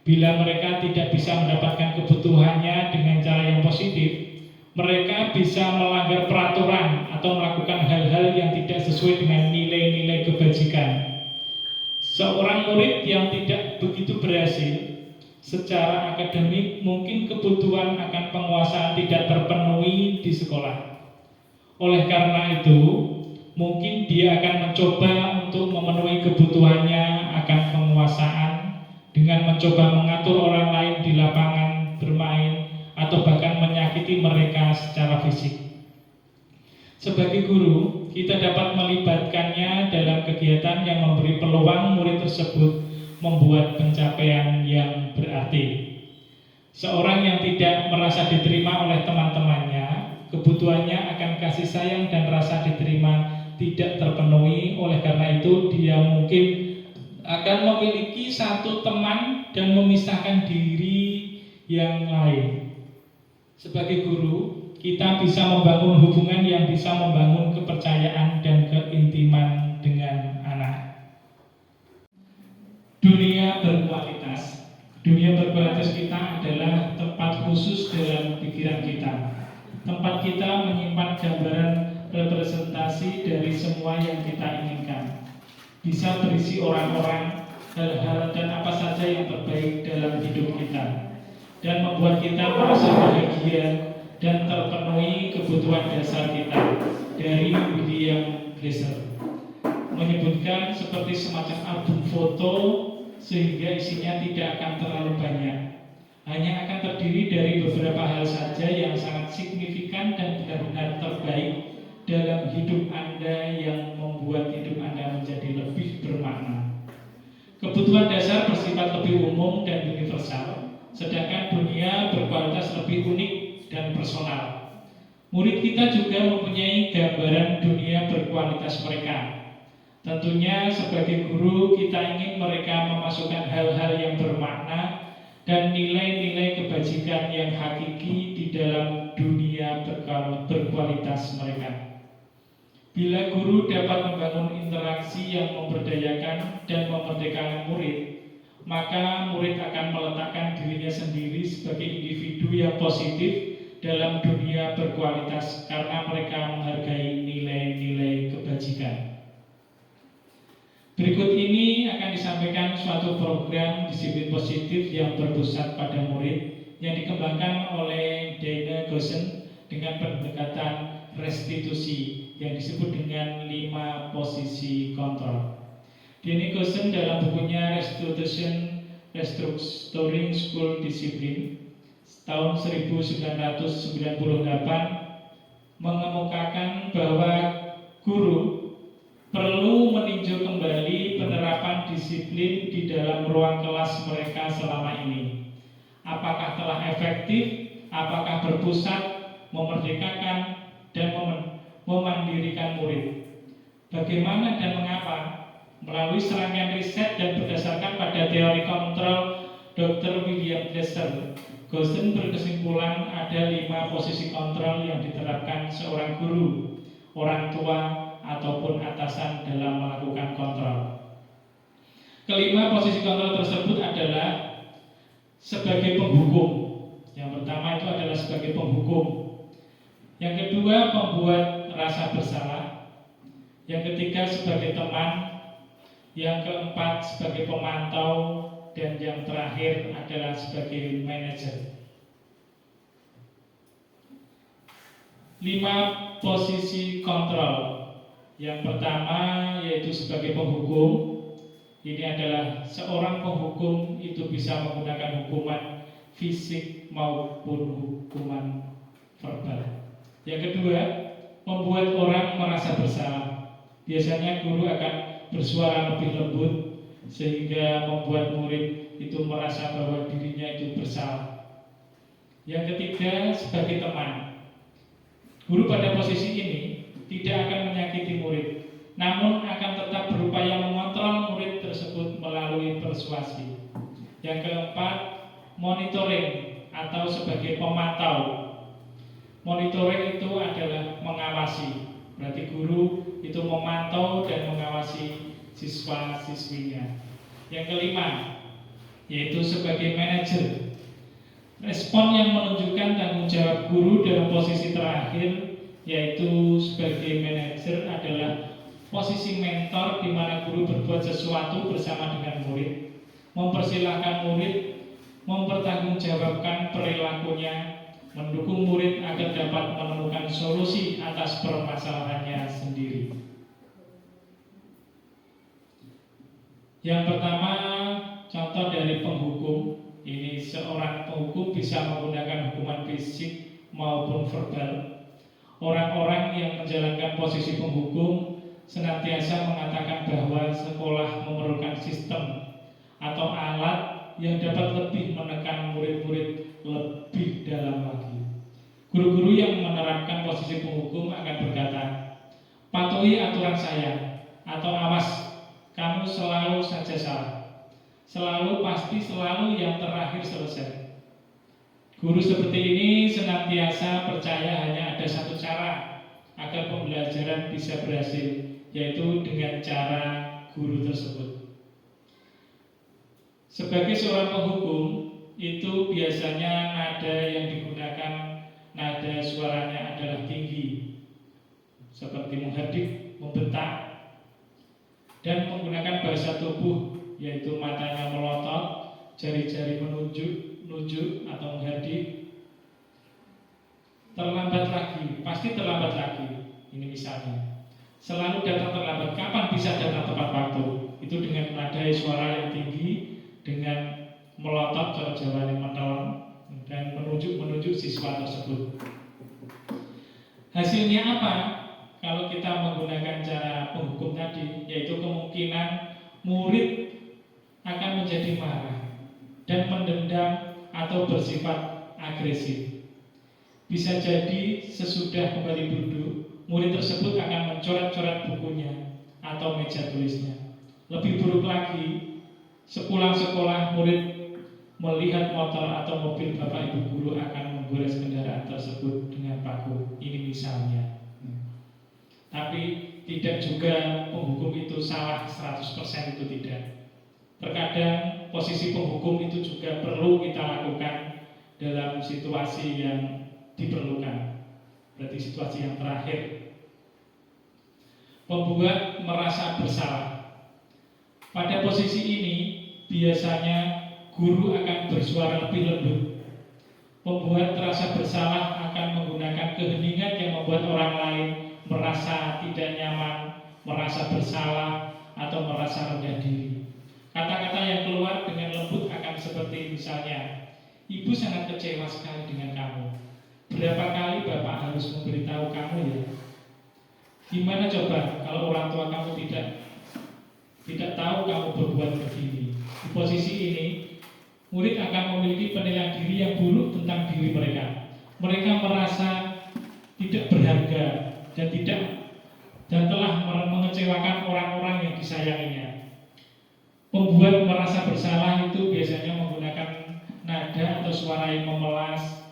Bila mereka tidak bisa mendapatkan kebutuhannya dengan cara yang positif, mereka bisa melanggar peraturan atau melakukan hal-hal yang tidak sesuai dengan nilai-nilai kebajikan. Seorang murid yang tidak begitu berhasil secara akademik, mungkin kebutuhan akan penguasaan tidak terpenuhi di sekolah. Oleh karena itu, mungkin dia akan mencoba untuk memenuhi kebutuhannya akan penguasaan dengan mencoba mengatur orang lain di lapangan bermain atau bahkan menyakiti mereka secara fisik. Sebagai guru, kita dapat melibatkannya dalam kegiatan yang memberi peluang murid tersebut membuat pencapaian yang berarti. Seorang yang tidak merasa diterima oleh teman-temannya, kebutuhannya akan kasih sayang dan rasa diterima tidak terpenuhi. Oleh karena itu, dia mungkin akan memiliki satu teman dan memisahkan diri yang lain. Sebagai guru, kita bisa membangun hubungan yang bisa membangun kepercayaan dan keintiman dengan anak. Dunia berkualitas. Dunia berkualitas kita adalah tempat khusus dalam pikiran kita. Tempat kita menyimpan gambaran representasi dari semua yang kita inginkan. Bisa berisi orang-orang, hal-hal dan apa saja yang terbaik dalam hidup kita, dan membuat kita merasa bahagia dan terpenuhi kebutuhan dasar kita. Dari William Glasser menyebutkan seperti semacam album foto, sehingga isinya tidak akan terlalu banyak, hanya akan terdiri dari beberapa hal saja yang sangat signifikan dan benar-benar terbaik dalam hidup Anda yang membuat hidup Anda menjadi lebih bermakna. Kebutuhan dasar bersifat lebih umum dan universal, sedangkan dunia berkualitas lebih unik dan personal. Murid kita juga mempunyai gambaran dunia berkualitas mereka. Tentunya sebagai guru kita ingin mereka memasukkan hal-hal yang bermakna dan nilai-nilai kebajikan yang hakiki di dalam dunia berkualitas mereka. Bila guru dapat membangun interaksi yang memberdayakan dan memerdekakan murid, maka murid akan meletakkan dirinya sendiri sebagai individu yang positif dalam dunia berkualitas karena mereka menghargai nilai-nilai kebajikan. Berikut ini akan disampaikan suatu program disiplin positif yang berpusat pada murid yang dikembangkan oleh Dana Goosen dengan pendekatan restitusi yang disebut dengan 5 posisi kontrol. Dana Goosen dalam bukunya Restoring School Discipline tahun 1998 mengemukakan bahwa guru perlu meninjau kembali penerapan disiplin di dalam ruang kelas mereka selama ini. Apakah telah efektif, apakah berpusat, memerdekakan, dan memandirikan murid. Bagaimana dan mengapa? Melalui serangkaian riset dan berdasarkan pada teori kontrol Dr. William Glasser, Goosen berkesimpulan ada 5 posisi kontrol yang diterapkan seorang guru, orang tua, ataupun atasan dalam melakukan kontrol. Kelima posisi kontrol tersebut adalah sebagai penghukum. Yang pertama itu adalah sebagai penghukum. Yang kedua, membuat rasa bersalah. Yang ketiga, sebagai teman. Yang keempat, sebagai pemantau. Dan yang terakhir adalah sebagai manajer. 5 posisi kontrol. Yang pertama yaitu sebagai penghukum. Ini adalah seorang penghukum itu bisa menggunakan hukuman fisik maupun hukuman verbal. Yang kedua, membuat orang merasa bersalah. Biasanya guru akan bersuara lebih lembut sehingga membuat murid itu merasa bahwa dirinya itu bersalah. Yang ketiga, sebagai teman. Guru pada posisi ini tidak akan menyakiti murid, namun akan tetap berupaya mengontrol murid tersebut melalui persuasi. Yang keempat, monitoring atau sebagai pemantau. Monitoring itu adalah mengawasi. Berarti guru itu memantau dan mengawasi siswa-siswinya. Yang kelima, yaitu sebagai manajer. Respon yang menunjukkan tanggung jawab guru dalam posisi terakhir, yaitu sebagai manajer, adalah posisi mentor di mana guru berbuat sesuatu bersama dengan murid, mempersilahkan murid, mempertanggungjawabkan perilakunya, mendukung murid agar dapat menemukan solusi atas permasalahannya sendiri. Yang pertama, contoh dari penghukum. Ini seorang penghukum bisa menggunakan hukuman fisik maupun verbal. Orang-orang yang menjalankan posisi penghukum senantiasa mengatakan bahwa sekolah memerlukan sistem atau alat yang dapat lebih menekan murid-murid lebih dalam lagi. Guru-guru yang menerapkan posisi penghukum akan berkata, "Patuhi aturan saya," atau "Awas, kamu selalu saja salah. Selalu pasti selalu yang terakhir selesai." Guru seperti ini senantiasa percaya hanya ada satu cara agar pembelajaran bisa berhasil, yaitu dengan cara guru tersebut. Sebagai seorang penghukum, itu biasanya nada yang digunakan, nada suaranya adalah tinggi, seperti menghardik, membentak, dan menggunakan bahasa tubuh, yaitu matanya melotot, jari-jari menunjuk atau menghardik. Terlambat lagi, pasti terlambat lagi. Ini misalnya, selalu datang terlambat. Kapan bisa datang tepat waktu? Itu dengan nada suara yang tinggi, dengan melotot, cara Jawa yang menelan, dan menunjuk siswa tersebut. Hasilnya apa? Kalau kita menggunakan cara penghukum tadi, yaitu kemungkinan murid akan menjadi marah dan mendendam atau bersifat agresif. Bisa jadi sesudah kembali duduk, murid tersebut akan mencoret-coret bukunya atau meja tulisnya. Lebih buruk lagi, sepulang sekolah murid melihat motor atau mobil bapak ibu guru akan menggores kendaraan tersebut dengan paku. Ini misalnya. Tapi tidak juga penghukum itu salah 100%, itu tidak. Terkadang posisi penghukum itu juga perlu kita lakukan dalam situasi yang diperlukan. Berarti situasi yang terakhir. Pembuat merasa bersalah. Pada posisi ini biasanya guru akan bersuara lebih lembut. Pembuat terasa bersalah akan menggunakan keheningan yang membuat orang lain merasa tidak nyaman, merasa bersalah, atau merasa rendah diri. Kata-kata yang keluar dengan lembut akan seperti misalnya, "Ibu sangat kecewa sekali dengan kamu. Berapa kali Bapak harus memberitahu kamu ya? Gimana coba kalau orang tua kamu tidak tahu kamu berbuat begini?" Di posisi ini, murid akan memiliki penilaian diri yang buruk tentang diri mereka. Mereka merasa tidak berharga dan telah mengecewakan orang-orang yang disayanginya. Pembuat merasa bersalah itu biasanya menggunakan nada atau suara yang memelas,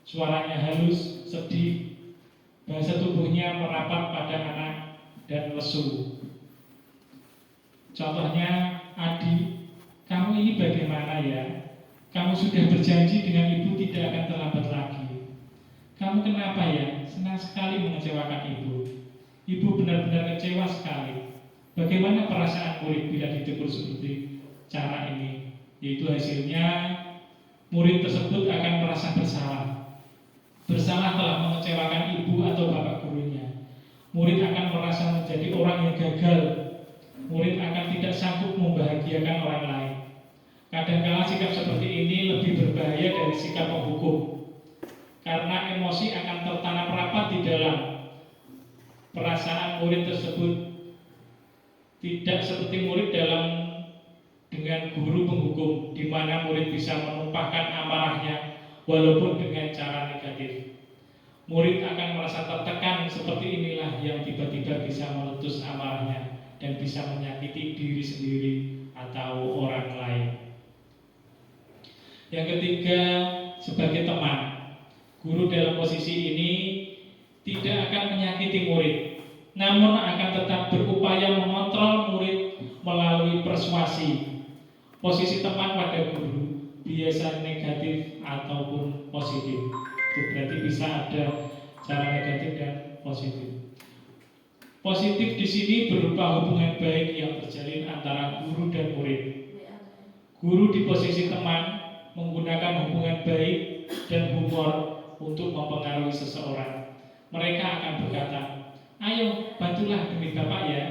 suaranya halus, sedih, bahasa tubuhnya merapat pada anak dan lesu. Contohnya, "Adi, kamu ini bagaimana ya? Kamu sudah berjanji dengan ibu tidak akan terlambat lagi. Kamu kenapa ya? Senang sekali mengecewakan ibu. Ibu benar-benar kecewa sekali. Bagaimana perasaan murid bila ditegur seperti cara ini?" Yaitu hasilnya murid tersebut akan merasa bersalah. Bersalah telah mengecewakan ibu atau bapak gurunya. Murid akan merasa menjadi orang yang gagal. Murid akan tidak sanggup membahagiakan orang lain. Kadang-kala sikap seperti ini lebih berbahaya dari sikap penghukum, karena emosi akan tertanam rapat di dalam perasaan murid tersebut. Tidak seperti murid dengan guru penghukum, di mana murid bisa menumpahkan amarahnya walaupun dengan cara negatif. Murid akan merasa tertekan. Seperti inilah yang tiba-tiba bisa meletus amarahnya dan bisa menyakiti diri sendiri atau orang lain. Yang ketiga, sebagai teman, guru dalam posisi ini tidak akan menyakiti murid, namun akan tetap berupaya mengontrol murid melalui persuasi, Posisi teman pada guru biasa negatif ataupun positif. Itu berarti bisa ada cara negatif dan positif. Positif di sini berupa hubungan baik yang terjalin antara guru dan murid. Guru di posisi teman menggunakan hubungan baik dan humor untuk mempengaruhi seseorang. Mereka akan berkata, "Ayo, bantulah demi Bapak ya.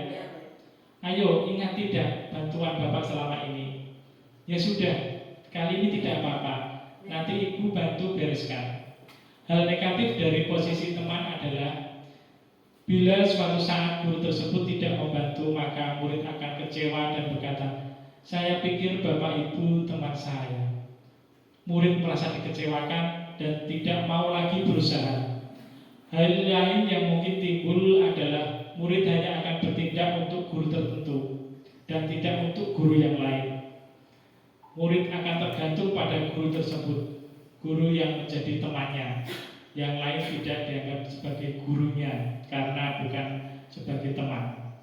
Ayo, ingat tidak bantuan Bapak selama ini. Ya sudah, kali ini tidak apa-apa. Nanti Ibu bantu bereskan." Hal negatif dari posisi teman adalah bila suatu saat guru tersebut tidak membantu, maka murid akan kecewa dan berkata, "Saya pikir Bapak Ibu teman saya." Murid merasa dikecewakan dan tidak mau lagi berusaha. Hal lain yang mungkin timbul adalah murid hanya akan bertindak untuk guru tertentu dan tidak untuk guru yang lain. Murid akan tergantung pada guru tersebut, guru yang menjadi temannya. Yang lain tidak dianggap sebagai gurunya karena bukan sebagai teman.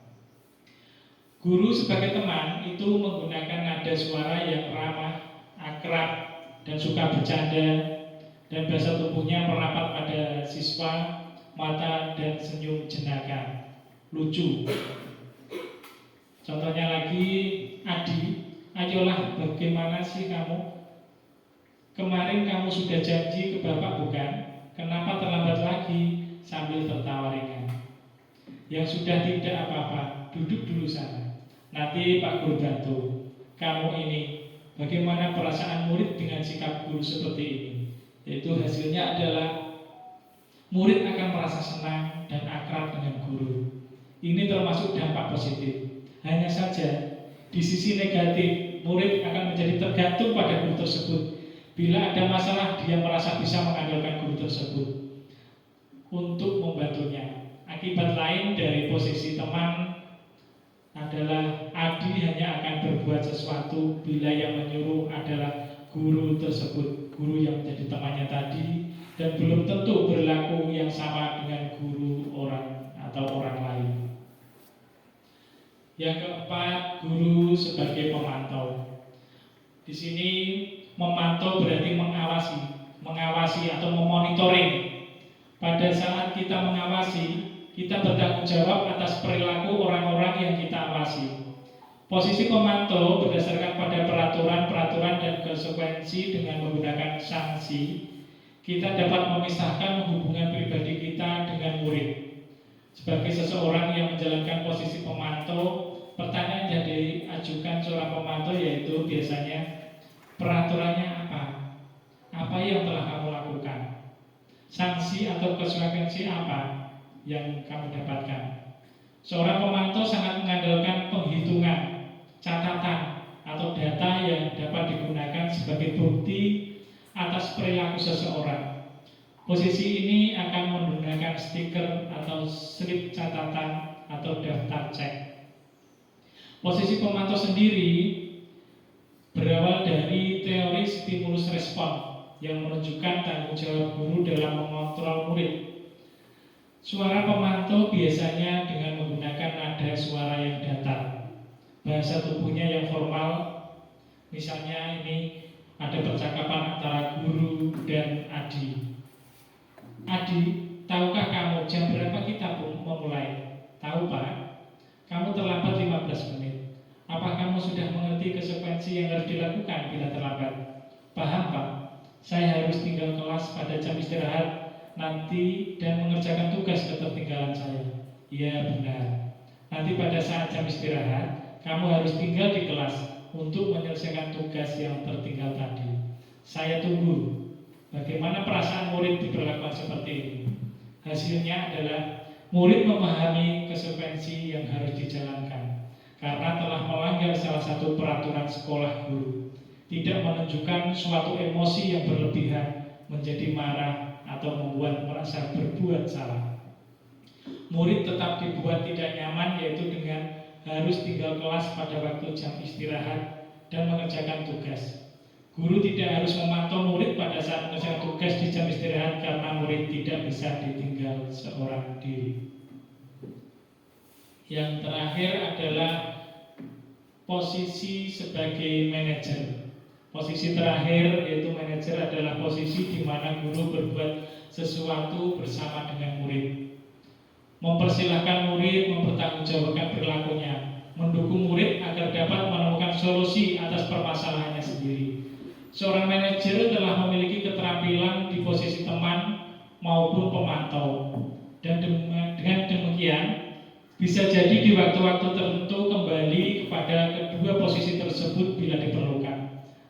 Guru sebagai teman itu menggunakan nada suara yang ramah, akrab, dan suka bercanda, dan bahasa tubuhnya merapat pada siswa, mata dan senyum jenaka, lucu. Contohnya lagi, Adi, ayolah, bagaimana sih kamu? Kemarin kamu sudah janji ke Bapak bukan? Kenapa terlambat lagi? Sambil tertawa ringan. Yang sudah tidak apa-apa, duduk dulu sana. Nanti Pak Guru bantu. Kamu ini, bagaimana perasaan murid dengan sikap guru seperti ini? Yaitu hasilnya adalah murid akan merasa senang dan akrab dengan guru. Ini termasuk dampak positif. Hanya saja di sisi negatif, murid akan menjadi tergantung pada guru tersebut. Bila ada masalah, dia merasa bisa mengandalkan guru tersebut untuk membantunya. Akibat lain dari posisi teman adalah Adi hanya akan berbuat sesuatu bila yang menyuruh adalah guru tersebut, guru yang menjadi temannya tadi, dan belum tentu berlaku yang sama dengan guru orang atau orang lain. Yang keempat, guru sebagai pemantau. Di sini memantau berarti mengawasi atau memonitoring. Pada saat kita mengawasi, kita bertanggung jawab atas perilaku orang-orang yang kita awasi. Posisi pemantau berdasarkan pada peraturan-peraturan dan konsekuensi dengan menggunakan sanksi. Kita dapat memisahkan hubungan pribadi kita dengan murid. Sebagai seseorang yang menjalankan posisi pemantau, pertanyaan yang diajukan seorang pemantau yaitu biasanya, peraturannya apa? Apa yang telah kamu lakukan? Sanksi atau konsekuensi apa yang kamu dapatkan? Seorang pemantau sangat mengandalkan penghitungan, catatan, atau data yang dapat digunakan sebagai bukti atas perilaku seseorang. Posisi ini akan menggunakan stiker atau slip catatan atau daftar cek. Posisi pemantau sendiri berawal dari teori stimulus respon yang menunjukkan tanggung jawab guru dalam mengontrol murid. Suara pemantau biasanya dengan menggunakan nada suara yang datar, bahasa tubuhnya yang formal. Misalnya ini ada percakapan antara guru dan Adi. Adi, tahukah kamu jam berapa kita memulai? Tahu Pak, kamu terlambat 15 menit. Apa kamu sudah mengerti konsekuensi yang harus dilakukan bila terlambat? Paham Pak, saya harus tinggal kelas pada jam istirahat nanti dan mengerjakan tugas ketertinggalan saya. Iya benar. Nanti pada saat jam istirahat, kamu harus tinggal di kelas untuk menyelesaikan tugas yang tertinggal tadi. Saya tunggu. Bagaimana perasaan murid diperlakukan seperti ini? Hasilnya adalah murid memahami konsekuensi yang harus dijalankan karena telah melanggar salah satu peraturan sekolah guru. Tidak menunjukkan suatu emosi yang berlebihan, menjadi marah atau membuat merasa berbuat salah. Murid tetap dibuat tidak nyaman yaitu dengan harus tinggal kelas pada waktu jam istirahat dan mengerjakan tugas. Guru tidak harus memantau murid pada saat mengerjakan tugas di jam istirahat karena murid tidak bisa ditinggal seorang diri. Yang terakhir adalah posisi sebagai manajer. Posisi terakhir yaitu manajer adalah posisi di mana guru berbuat sesuatu bersama dengan murid. Mempersilahkan murid mempertanggungjawabkan perilakunya, mendukung murid agar dapat menemukan solusi atas permasalahannya sendiri. Seorang manajer telah memiliki keterampilan di posisi teman maupun pemantau, dan dengan demikian bisa jadi di waktu-waktu tertentu kembali kepada kedua posisi tersebut bila diperlukan.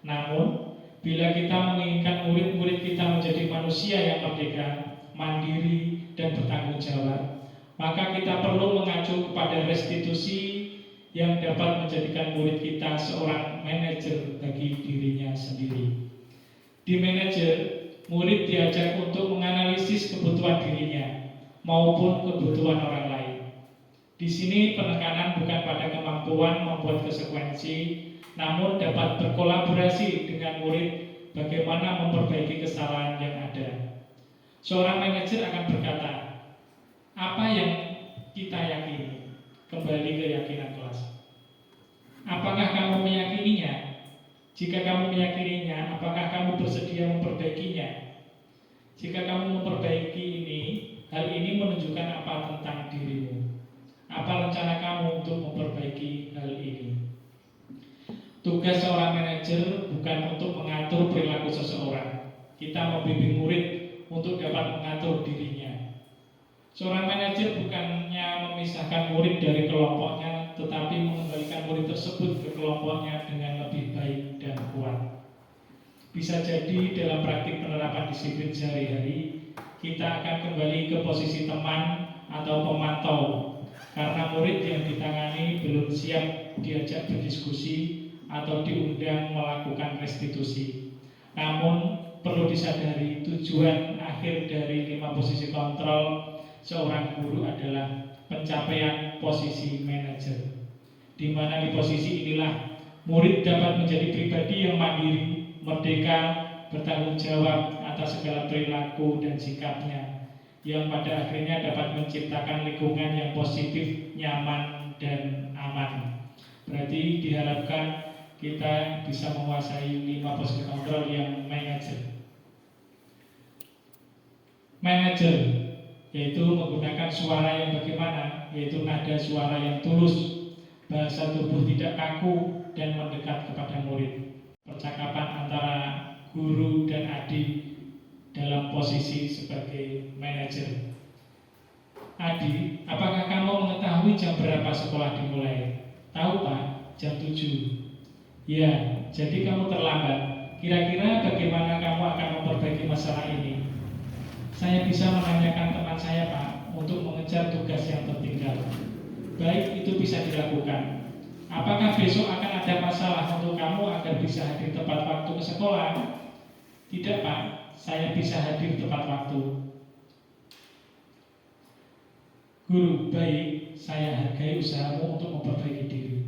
Namun, bila kita menginginkan murid-murid kita menjadi manusia yang merdeka, mandiri, dan bertanggung jawab, maka kita perlu mengacu kepada restitusi yang dapat menjadikan murid kita seorang manajer bagi dirinya sendiri. Di manajer, murid diajak untuk menganalisis kebutuhan dirinya maupun kebutuhan orang lain. Di sini penekanan bukan pada kemampuan membuat konsekuensi, namun dapat berkolaborasi dengan murid bagaimana memperbaiki kesalahan yang ada. Seorang manajer akan berkata, apa yang kita yakini? Kembali ke keyakinan kelas. Apakah kamu meyakininya? Jika kamu meyakininya, apakah kamu bersedia memperbaikinya? Jika kamu memperbaiki ini, hal ini menunjukkan apa tentang dirimu? Apa rencana kamu untuk memperbaiki hal ini? Tugas seorang manajer bukan untuk mengatur perilaku seseorang. Kita membimbing murid untuk dapat mengatur dirinya. Seorang manajer bukannya memisahkan murid dari kelompoknya, tetapi mengembalikan murid tersebut ke kelompoknya dengan lebih baik dan kuat. Bisa jadi dalam praktik penerapan disiplin sehari-hari, kita akan kembali ke posisi teman atau pemantau, karena murid yang ditangani belum siap diajak berdiskusi atau diundang melakukan restitusi. Namun perlu disadari tujuan akhir dari 5 posisi kontrol seorang guru adalah pencapaian posisi manajer, di mana di posisi inilah murid dapat menjadi pribadi yang mandiri, merdeka, bertanggung jawab atas segala perilaku dan sikapnya, yang pada akhirnya dapat menciptakan lingkungan yang positif, nyaman, dan aman. Berarti diharapkan kita bisa menguasai 5 posisi kontrol yang manajer. Manajer yaitu menggunakan suara yang bagaimana, yaitu nada suara yang tulus, bahasa tubuh tidak kaku, dan mendekat kepada murid. Percakapan antara guru dan adik dalam posisi sebagai manajer. Adi, apakah kamu mengetahui jam berapa sekolah dimulai? Tahu Pak, jam 7. Ya, jadi kamu terlambat. Kira-kira bagaimana kamu akan memperbaiki masalah ini? Saya bisa menanyakan teman saya Pak untuk mengejar tugas yang tertinggal. Baik, itu bisa dilakukan. Apakah besok akan ada masalah untuk kamu agar bisa hadir tepat waktu ke sekolah? Tidak Pak, saya bisa hadir tepat waktu. Guru, baik, saya hargai usahamu untuk memperbaiki diri.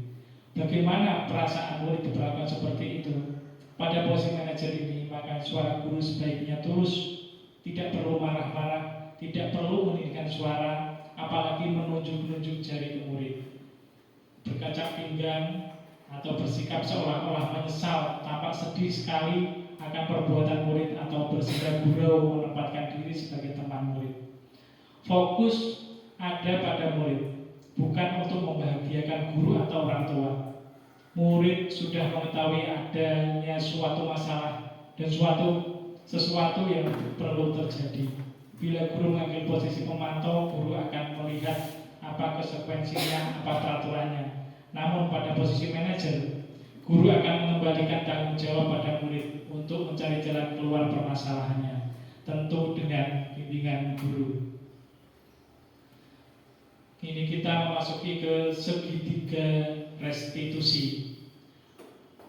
Bagaimana perasaan murid diperlakukan seperti itu? Pada posisi manajer ini, maka suara guru sebaiknya tulus, tidak perlu marah-marah, tidak perlu meninggikan suara, apalagi menunjuk-nunjuk jari ke murid. Berkaca pinggang atau bersikap seolah-olah menyesal, tampak sedih sekali akan perbuatan murid, atau bersikap gurau menempatkan diri sebagai teman murid. Fokus ada pada murid, bukan untuk membahagiakan guru atau orang tua. Murid sudah mengetahui adanya suatu masalah dan sesuatu yang perlu terjadi. Bila guru mengambil posisi pemantau, guru akan melihat apa konsekuensinya, apa peraturannya. Namun pada posisi manajer, guru akan mengembalikan tanggung jawab pada murid untuk mencari jalan keluar permasalahannya, tentu dengan bimbingan guru. Ini kita memasuki ke segitiga restitusi.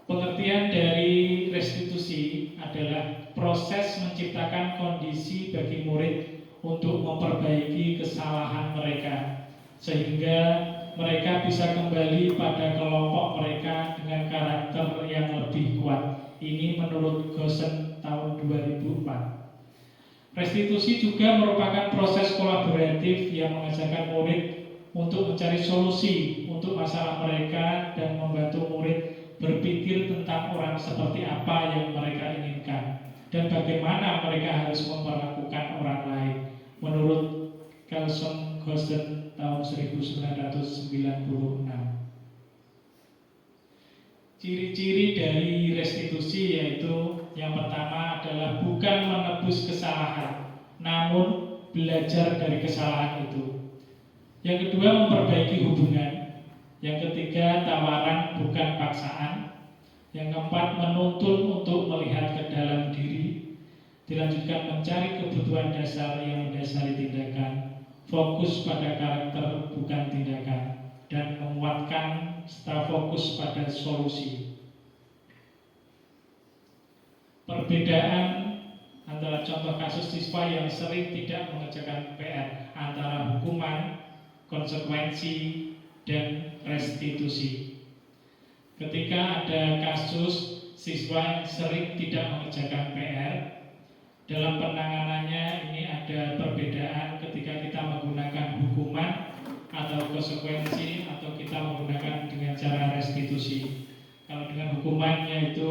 Pengertian dari restitusi adalah proses menciptakan kondisi bagi murid untuk memperbaiki kesalahan mereka, sehingga mereka bisa kembali pada kelompok mereka dengan karakter yang lebih kuat. Ini menurut Gosen tahun 2004. Restitusi juga merupakan proses kolaboratif yang mengajarkan murid untuk mencari solusi untuk masalah mereka dan membantu murid berpikir tentang orang seperti apa yang mereka inginkan dan bagaimana mereka harus memperlakukan orang lain menurut Carlson Gossen tahun 1996. Ciri-ciri dari restitusi yaitu yang pertama adalah bukan menebus kesalahan, namun belajar dari kesalahan itu. Yang kedua, memperbaiki hubungan. Yang ketiga, tawaran bukan paksaan. Yang keempat, menuntun untuk melihat ke dalam diri. Dilanjutkan, mencari kebutuhan dasar yang mendasari tindakan. Fokus pada karakter bukan tindakan. Dan menguatkan serta fokus pada solusi. Perbedaan antara contoh kasus siswa yang sering tidak mengerjakan PR antara hukuman, konsekuensi, dan restitusi. Ketika ada kasus siswa yang sering tidak mengerjakan PR, dalam penanganannya ini ada perbedaan ketika kita menggunakan hukuman atau konsekuensi atau kita menggunakan dengan cara restitusi. Kalau dengan hukumannya itu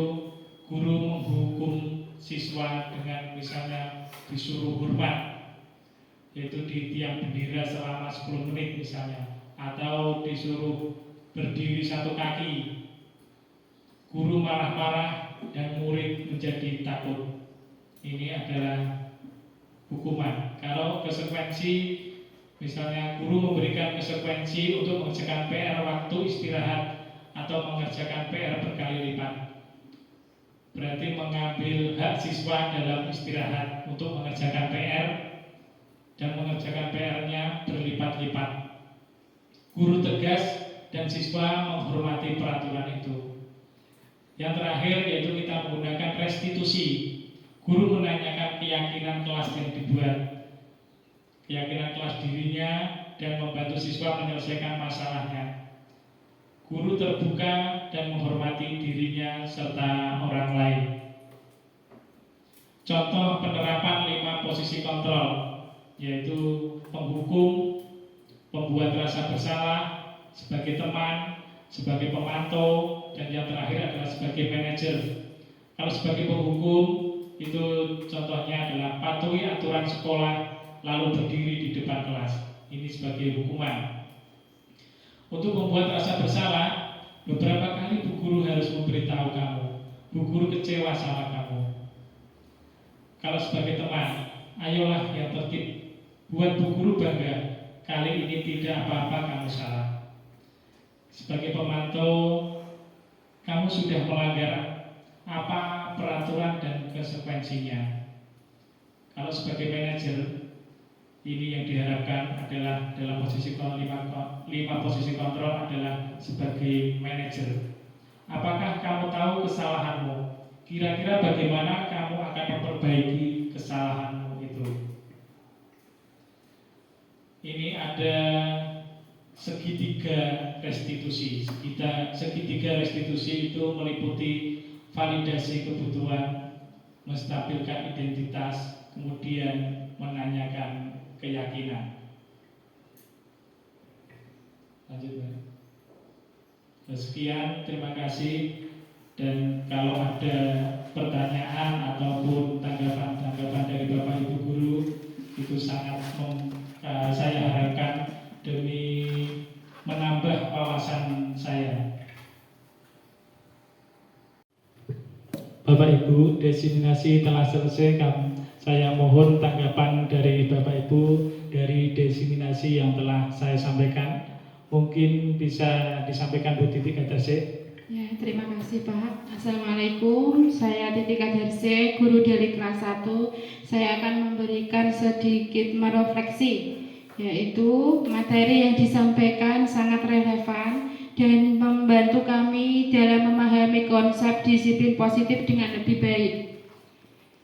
guru menghukum siswa dengan misalnya disuruh hormat, yaitu di tiang bendera selama 10 menit misalnya, atau disuruh berdiri satu kaki. Guru marah-marah dan murid menjadi takut. Ini adalah hukuman. Kalau konsekuensi, misalnya guru memberikan konsekuensi untuk mengerjakan PR waktu istirahat atau mengerjakan PR berkali lipat. Berarti mengambil hak siswa dalam istirahat untuk mengerjakan PR dan mengerjakan PR-nya berlipat-lipat. Guru tegas dan siswa menghormati peraturan itu. Yang terakhir yaitu kita menggunakan restitusi. Guru menanyakan keyakinan kelas yang dibuat, keyakinan kelas dirinya, dan membantu siswa menyelesaikan masalahnya. Guru terbuka dan menghormati dirinya serta orang lain. Contoh penerapan 5 posisi kontrol, yaitu penghukum, pembuat rasa bersalah, sebagai teman, sebagai pemantau, dan yang terakhir adalah sebagai manajer. Kalau sebagai penghukum, itu contohnya adalah patuhi aturan sekolah lalu berdiri di depan kelas. Ini sebagai hukuman. Untuk membuat rasa bersalah, beberapa kali bu guru harus memberitahu kamu, bu guru kecewa sama kamu. Kalau sebagai teman, ayolah yang tertib, buat bu guru bangga, kali ini tidak apa-apa kamu salah. Sebagai pemantau, kamu sudah melanggar apa peraturan dan konsekuensinya. Kalau sebagai manajer, ini yang diharapkan adalah dalam posisi 5 posisi kontrol adalah sebagai manajer. Apakah kamu tahu kesalahanmu? Kira-kira bagaimana kamu akan memperbaiki kesalahanmu itu? Ini ada segitiga restitusi. Segitiga restitusi itu meliputi validasi kebutuhan, menstabilkan identitas, kemudian menanyakan keyakinan. Lanjut, Pak. Sekian, terima kasih. Dan kalau ada pertanyaan ataupun tanggapan dari Bapak Ibu Guru, itu sangat saya harapkan demi menambah wawasan saya. Bapak Ibu, desiminasi telah selesai. Saya mohon tanggapan dari Bapak Ibu dari desiminasi yang telah saya sampaikan. Mungkin bisa disampaikan Bu Titi Kadarse. Ya, terima kasih Pak. Assalamualaikum, saya Titi Kadarse, guru dari kelas 1. Saya akan memberikan sedikit merefleksi, yaitu materi yang disampaikan sangat relevan dan membantu kami dalam memahami konsep disiplin positif dengan lebih baik.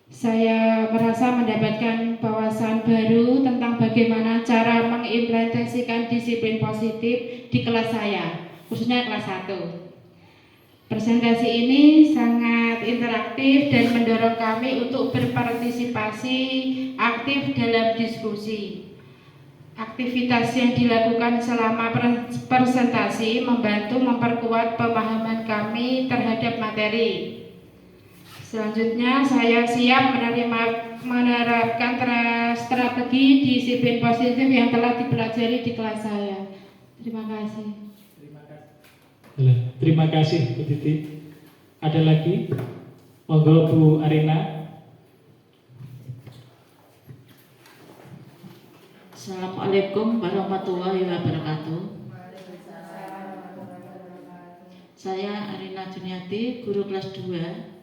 Saya merasa mendapatkan wawasan baru tentang bagaimana cara mengimplementasikan disiplin positif di kelas saya, khususnya kelas 1. Presentasi ini sangat interaktif dan mendorong kami untuk berpartisipasi aktif dalam diskusi. aktivitas yang dilakukan selama presentasi membantu memperkuat pemahaman kami terhadap materi. Selanjutnya, saya siap menerapkan strategi disiplin positif yang telah dipelajari di kelas saya. Terima kasih. Terima kasih Bu Titi. Ada lagi? Monggo Bu Arina. Assalamualaikum warahmatullahi wabarakatuh. Saya Arina Juniati, guru kelas 2.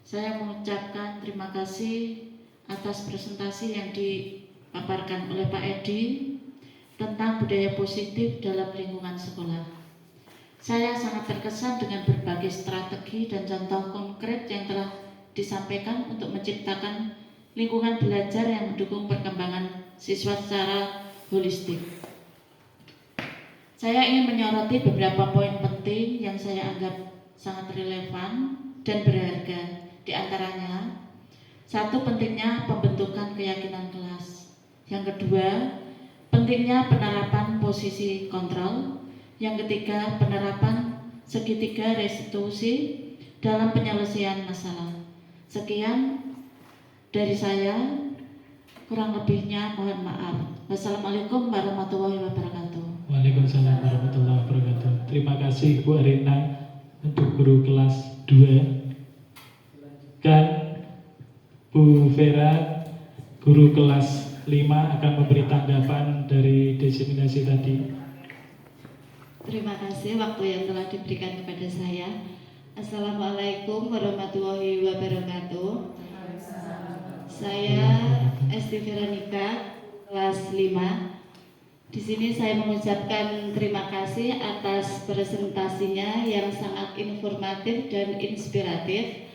Saya mengucapkan terima kasih atas presentasi yang dipaparkan oleh Pak Edi tentang budaya positif dalam lingkungan sekolah. Saya sangat terkesan dengan berbagai strategi dan contoh konkret yang telah disampaikan untuk menciptakan lingkungan belajar yang mendukung perkembangan siswa secara holistik. Saya ingin menyoroti beberapa poin penting yang saya anggap sangat relevan dan berharga. Di antaranya, 1, pentingnya pembentukan keyakinan kelas. Yang kedua, pentingnya penerapan posisi kontrol. Yang ketiga, penerapan segitiga restitusi dalam penyelesaian masalah. Sekian dari saya, kurang lebihnya mohon maaf. Wassalamualaikum warahmatullahi wabarakatuh. Waalaikumsalam warahmatullahi wabarakatuh. Terima kasih Bu Arina untuk guru kelas 2. Dan Bu Vera, guru kelas 5 akan memberi tanggapan dari diseminasi tadi. Terima kasih waktu yang telah diberikan kepada saya. Assalamualaikum warahmatullahi wabarakatuh. Saya Esti Veronica, kelas 5. Di sini saya mengucapkan terima kasih atas presentasinya yang sangat informatif dan inspiratif.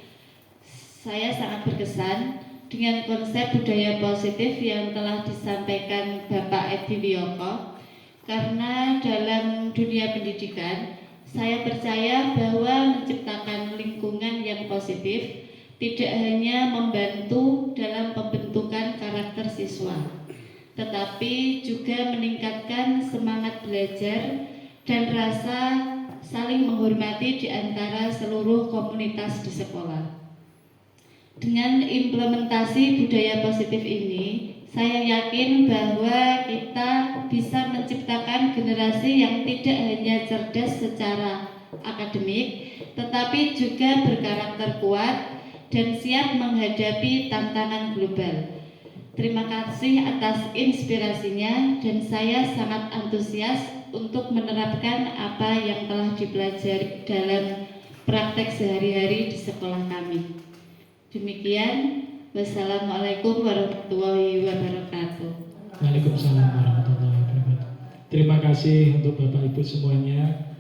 Saya sangat berkesan dengan konsep budaya positif yang telah disampaikan Bapak Edi Wiyoko, karena dalam dunia pendidikan saya percaya bahwa menciptakan lingkungan yang positif tidak hanya membantu dalam pembentukan karakter siswa, tetapi juga meningkatkan semangat belajar dan rasa saling menghormati di antara seluruh komunitas di sekolah. Dengan implementasi budaya positif ini, saya yakin bahwa kita bisa menciptakan generasi yang tidak hanya cerdas secara akademik, tetapi juga berkarakter kuat dan siap menghadapi tantangan global. Terima kasih atas inspirasinya dan saya sangat antusias untuk menerapkan apa yang telah dipelajari dalam praktek sehari-hari di sekolah kami. Demikian, wassalamualaikum warahmatullahi wabarakatuh. Waalaikumsalam warahmatullahi wabarakatuh. Terima kasih untuk Bapak Ibu semuanya.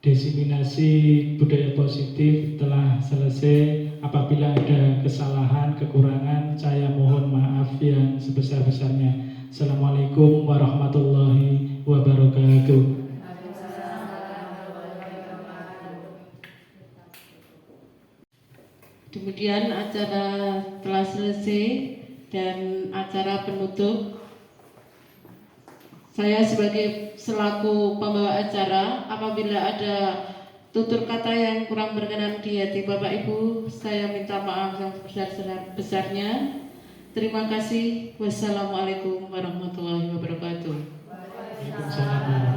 Diseminasi budaya positif telah selesai. Apabila ada kesalahan, kekurangan, saya mohon maaf yang sebesar-besarnya. Assalamualaikum warahmatullahi wabarakatuh. Demikian acara telah selesai dan acara penutup. Saya sebagai selaku pembawa acara, apabila ada tutur kata yang kurang berkenan di hati Bapak Ibu, saya minta maaf yang sebesar-besarnya. Terima kasih. Wassalamualaikum warahmatullahi wabarakatuh. Waalaikumsalam.